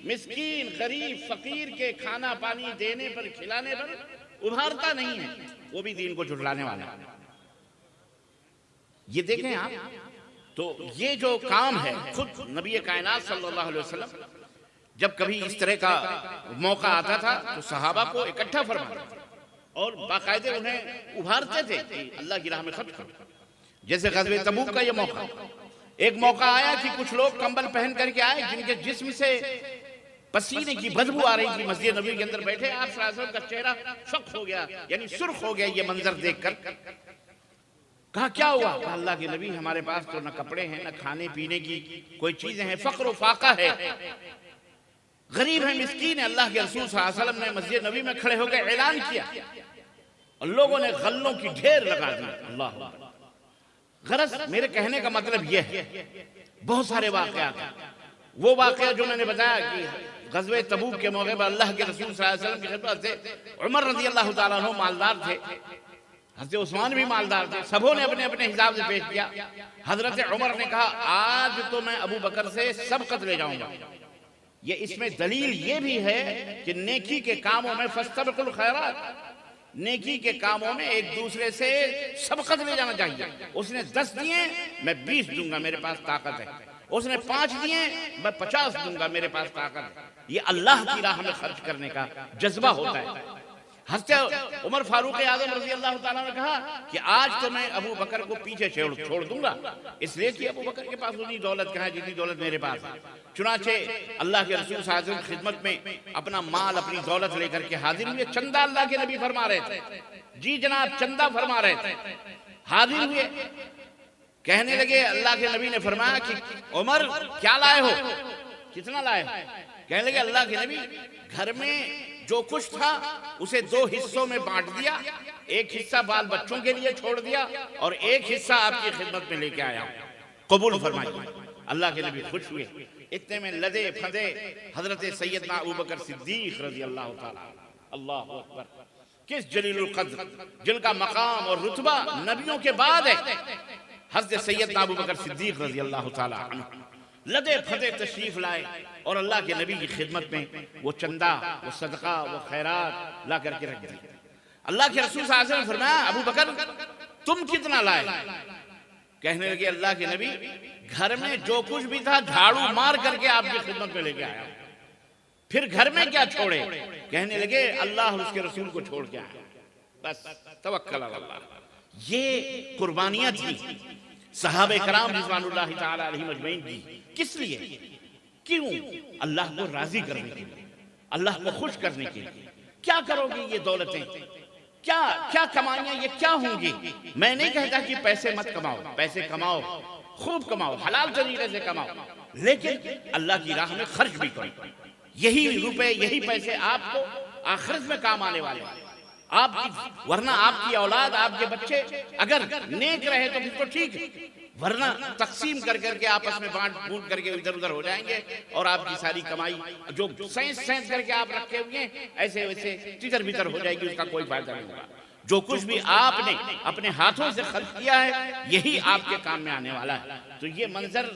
मिस्कीन गरीब फकीर के खाना पानी देने पर, खिलाने पर उभारता नहीं है, वो भी दीन को झुठलाने वाला है। ये देखें आप, तो ये जो काम है, खुद नबी कायनात सल्लल्लाहु अलैहि वसल्लम जब कभी इस तरह का मौका आता था तो सहाबा को इकट्ठा फरमाते और बाकायदे उन्हें उभारते थे कि अल्लाह की राह में खर्च करो। जैसे ग़ज़वे तबूक का ये मौका, एक मौका आया कि कुछ लोग कंबल पहन करके आए जिनके जिस्म से पसीने की बदबू आ रही थी। मस्जिद नबी के अंदर बैठे आप सल्लल्लाहु अलैहि वसल्लम का चेहरा फक हो गया, यानी सुर्ख हो गया ये मंजर देखकर। कहा क्या हुआ? अल्लाह के नबी, हमारे पास तो न कपड़े हैं न खाने पीने की कोई चीजें हैं, फक्र फाका है, गरीब है मिस्कीन है। अल्लाह के रसूल सल्लल्लाहु अलैहि वसल्लम ने मस्जिद नबी में खड़े होकर ऐलान किया और लोगों ने गल्लों की ढेर लगा दी। अल्लाह, गरज मेरे कहने का मतलब यह है, बहुत सारे वाकयात हैं। वो वाकया जो मैंने बताया कि ग़ज़वे तबूक के मौके पर अल्लाह के रसूल सल्लल्लाहु अलैहि वसल्लम की खिदमत से उमर रज़ी अल्लाह तआला अन्हु मालदार थे, हज़रत उस्मान भी मालदार थे, सबों ने अपने अपने हिसाब से पेश किया। हज़रत उमर ने कहा, आज तो मैं अबू बकर से सबकत ले जाऊंगा। ये इसमें दलील ये भी है कि नेकी के कामों में फस्तबिकुल खैरात, नेकी के कामों में एक दूसरे से सबकत ले जाना चाहिए। उसने 10 दिए, मैं 20 दूंगा, मेरे पास ताकत है। उसने 5 दिए, मैं 50 दूंगा, मेरे पास ताकत है। ये अल्लाह की राह में खर्च करने का जज्बा होता है। हज़रत उमर फारूक आज़म रज़ी अल्लाह ताला ने कहा कि आज तो मैं अबू बकर को पीछे छोड़ दूंगा, इसलिए कि अबू बकर के पास उतनी दौलत कहाँ है जितनी दौलत मेरे पास है। चुनाचे अल्लाह के रसूल सल्लल्लाहु अलैहि वसल्लम की खिदमत में अपना माल, अपनी दौलत लेकर के हाजिर हुए। चंदा अल्लाह के नबी फरमा रहे थे, जी जनाब चंदा फरमा रहे थे, हाजिर हुए। कहने लगे, अल्लाह के नबी ने फरमाया कि उमर क्या लाए हो, कितना लाए? कहने लगे, अल्लाह के नबी घर में जो कुछ था उसे 2 हिस्सों में बांट दिया, एक हिस्सा बाल बच्चों के लिए छोड़ दिया और एक हिस्सा आपकी खिदमत में लेके आया, कबूल फरमाइए। अल्लाह के नबी खुश हुए। इतने में लदे फदे हजरत सैयदना अबू बकर सिद्दीक रज़ी अल्लाह ताला, अल्लाहु अकबर, किस जलीलुल क़द्र, जिनका मकाम और रुतबा नबियों के बाद है, हजरत सैयदना अबू बकर सिद्दीक रज़ी अल्लाह ताला अन्हु लदे फदे तशरीफ लाए और अल्लाह के नबी की खिदमत में वो चंदा, वो सदका, वो खैरात ला करके रख दिया। अल्लाह के रसूल सल्लल्लाहु अलैहि वसल्लम ने फरमाया, अबू बकर तुम कितना लाए? कहने लगे अल्लाह के नबी, घर में जो कुछ भी था झाड़ू मार करके आपकी खिदमत में लेके आया, फिर घर में क्या छोड़े? कहने लगे अल्लाह और उसके रसूल को छोड़ के आया, बस तवक्कल अल्लाह। ये कुर्बानियां थी सहाबे कराम रिज़वानुल्लाह ताला अलैहिम अजमईन की। किस लिए? क्यों? अल्लाह को राजी करने के लिए, अल्लाह को खुश करने के लिए। क्या करोगे ये दौलतें, क्या क्या कमाइयां, ये क्या होंगी? मैं नहीं कहता कि पैसे मत कमाओ, पैसे कमाओ, खूब कमाओ, हलाल तरीके से कमाओ, लेकिन अल्लाह की राह में खर्च भी करो। यही रुपए, यही पैसे आपको आखिरत में काम आने वाले हैं आपकी, वरना आपकी औलाद, आपके बच्चे अगर नेक रहे तो फिर तो ठीक है, वरना तकसीम कर करके आपस में बांट बूट करके इधर उधर हो जाएंगे और आपकी सारी कमाई जो सैंस सैंस करके आप रखे हुए हैं ऐसे वैसे तितर बितर हो जाएगी, उसका कोई फायदा नहीं होगा। जो कुछ भी आपने अपने हाथों से खर्च किया है यही आपके काम में आने वाला है। तो ये मंजर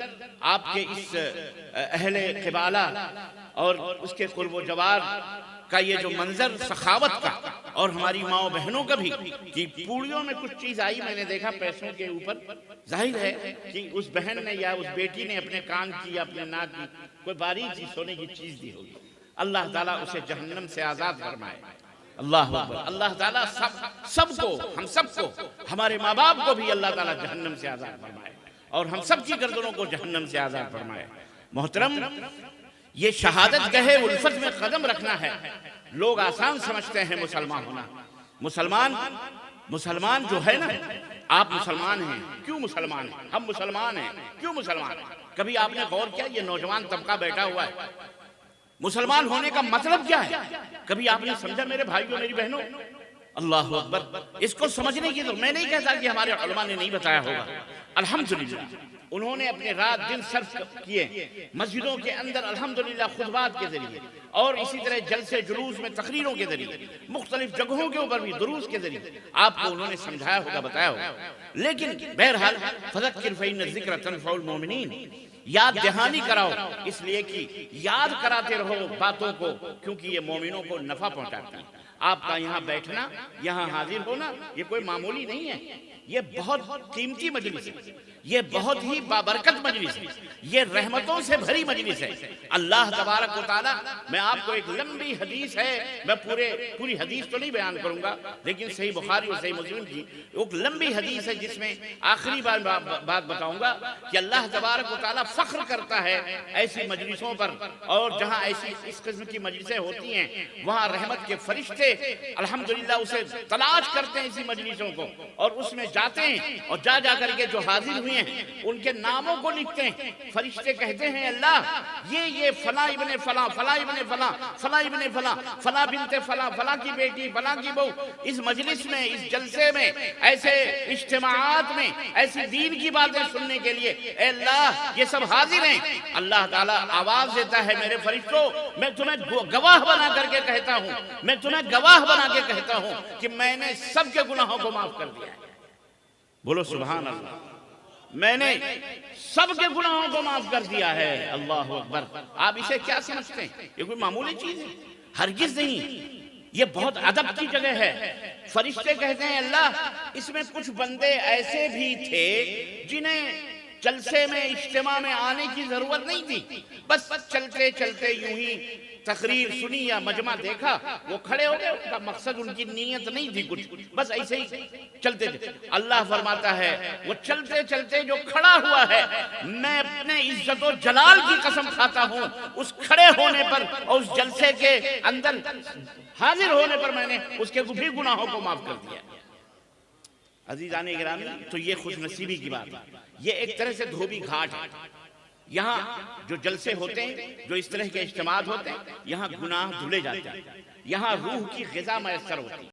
आपके इस अहले क़िबाला और उसके कुर्बो जवार का ये जो मंजर सखावत का, और हमारी माओ बहनों का भी, कि पूड़ियों में कुछ चीज आई, मैंने देखा पैसों के ऊपर, जाहिर है कि उस बहन ने या उस बेटी ने अपने कान की या अपने नाक की कोई बारीक सी सोने की चीज दी होगी। अल्लाह ताला उसे जहन्नम से आजाद फरमाए। अल्लाह अकबर। अल्लाह ताला सबको, हम सबको, हमारे माँ बाप को भी अल्लाह ताला जहन्नम से आजाद फरमाए और हम सब की गर्दनों को जहन्नम से आजाद फरमाए। मोहतरम, ये शहादत गहे उल्फत में कदम रखना है। लोग आसान समझते हैं मुसलमान होना। मुसलमान जो है ना, आप मुसलमान हैं, क्यों मुसलमान हैं? हम मुसलमान हैं, क्यों मुसलमान हैं? कभी आपने गौर किया? ये नौजवान तबका बैठा हुआ है, मुसलमान होने का मतलब क्या है? कभी आपने समझा मेरे भाइयों मेरी बहनों? अल्लाह अकबर। इसको समझने की तो मैं नहीं कहता कि हमारे उलमा ने नहीं बताया होगा, अल्हम्दुलिल्लाह उन्होंने अपने रात दिन सर्फ किए मस्जिदों के अंदर, अल्हम्दुलिल्लाह खुतबात के जरिए और इसी तरह जलसे जुलूस में तकरीरों के जरिए, मुख्तलिफ जगहों के ऊपर भी दुरूस के जरिए आपको उन्होंने समझाया होगा, बताया होगा। लेकिन बहरहाल फज़क्किर फ़इन्न ज़िक्र तनफ़उल मोमिनीन, याद दहानी कराओ, इसलिए कि याद कराते रहो बातों को, क्योंकि ये मोमिनों को नफा पहुंचाता है। आपका यहाँ बैठना, यहाँ हाजिर होना, ये कोई मामूली नहीं है, ये बहुत कीमती मजलिस है, ये बहुत ही बाबरकत मजलिस है, ये रहमतों से भरी मजलिस है। अल्लाह तबारक व तआला, मैं आपको एक लंबी हदीस है, मैं पूरी हदीस तो नहीं बयान करूंगा, लेकिन सही बुखारी और सही मुस्लिम की एक लंबी हदीस है जिसमें आखिरी बात बताऊंगा कि अल्लाह तबारक व तआला फख्र करता है ऐसी मजलिसों पर, और जहां ऐसी इस किस्म की मजलिसें होती हैं वहां रहमत के फरिश्ते अल्हम्दुलिल्लाह उसे तलाश करते हैं इसी मजलिसों को, और उसमें जाते हैं और जा करके जो हाजिर हुए हैं उनके नामों को लिखते हैं। फरिश्ते कहते हैं अल्लाह ये फला इब्ने फला, फला इब्ने फला, फला इब्ने फला, फला बिनते फला, फला की बेटी, फला की बहू, इस मजलिस में, इस जलसे में, ऐसे इज्तिमाआत में ऐसी दीन की बातें सुनने के लिए अल्लाह ये सब हाजिर हैं। अल्लाह ताला आवाज देता है, मेरे फरिश्तों मैं तुम्हें गवाह बना करके कहता हूं, मैं तुम्हें गवाह बना के कहता हूं कि मैंने सबके गुनाहों को माफ कर दिया है। बोलो सुभान अल्लाह। मैंने सबके गुनाहों को माफ कर दिया है। अल्लाह अकबर। आप इसे क्या समझते हैं? ये कोई मामूली चीज है? हरगिज नहीं, ये बहुत अदब की जगह है। फरिश्ते कहते हैं अल्लाह इसमें कुछ बंदे ऐसे भी थे जिन्हें जलसे में, इज्तिमा में आने की जरूरत नहीं थी, बस चलते चलते यूं ही तकरीर सुनी या मजमा देखा, वो खड़े हो गए, उनका मकसद, उनकी नीयत नहीं थी कुछ, बस ऐसे ही चलते थे। अल्लाह फरमाता है वो चलते चलते जो खड़ा हुआ है, मैं अपने इज्जत और जलाल की कसम खाता हूं, उस खड़े होने पर और उस जलसे के अंदर हाजिर होने पर मैंने उसके भी गुनाहों को माफ कर दिया। अजीजाने गिरामी, तो ये खुशनसीबी की बात है। ये एक तरह से धोबी घाट है। यहाँ जो जलसे होते हैं, जो इस तरह के इज्तिमात होते हैं, यहाँ गुनाह धुले जाते हैं, यहाँ रूह की ग़िज़ा मैसर होती है।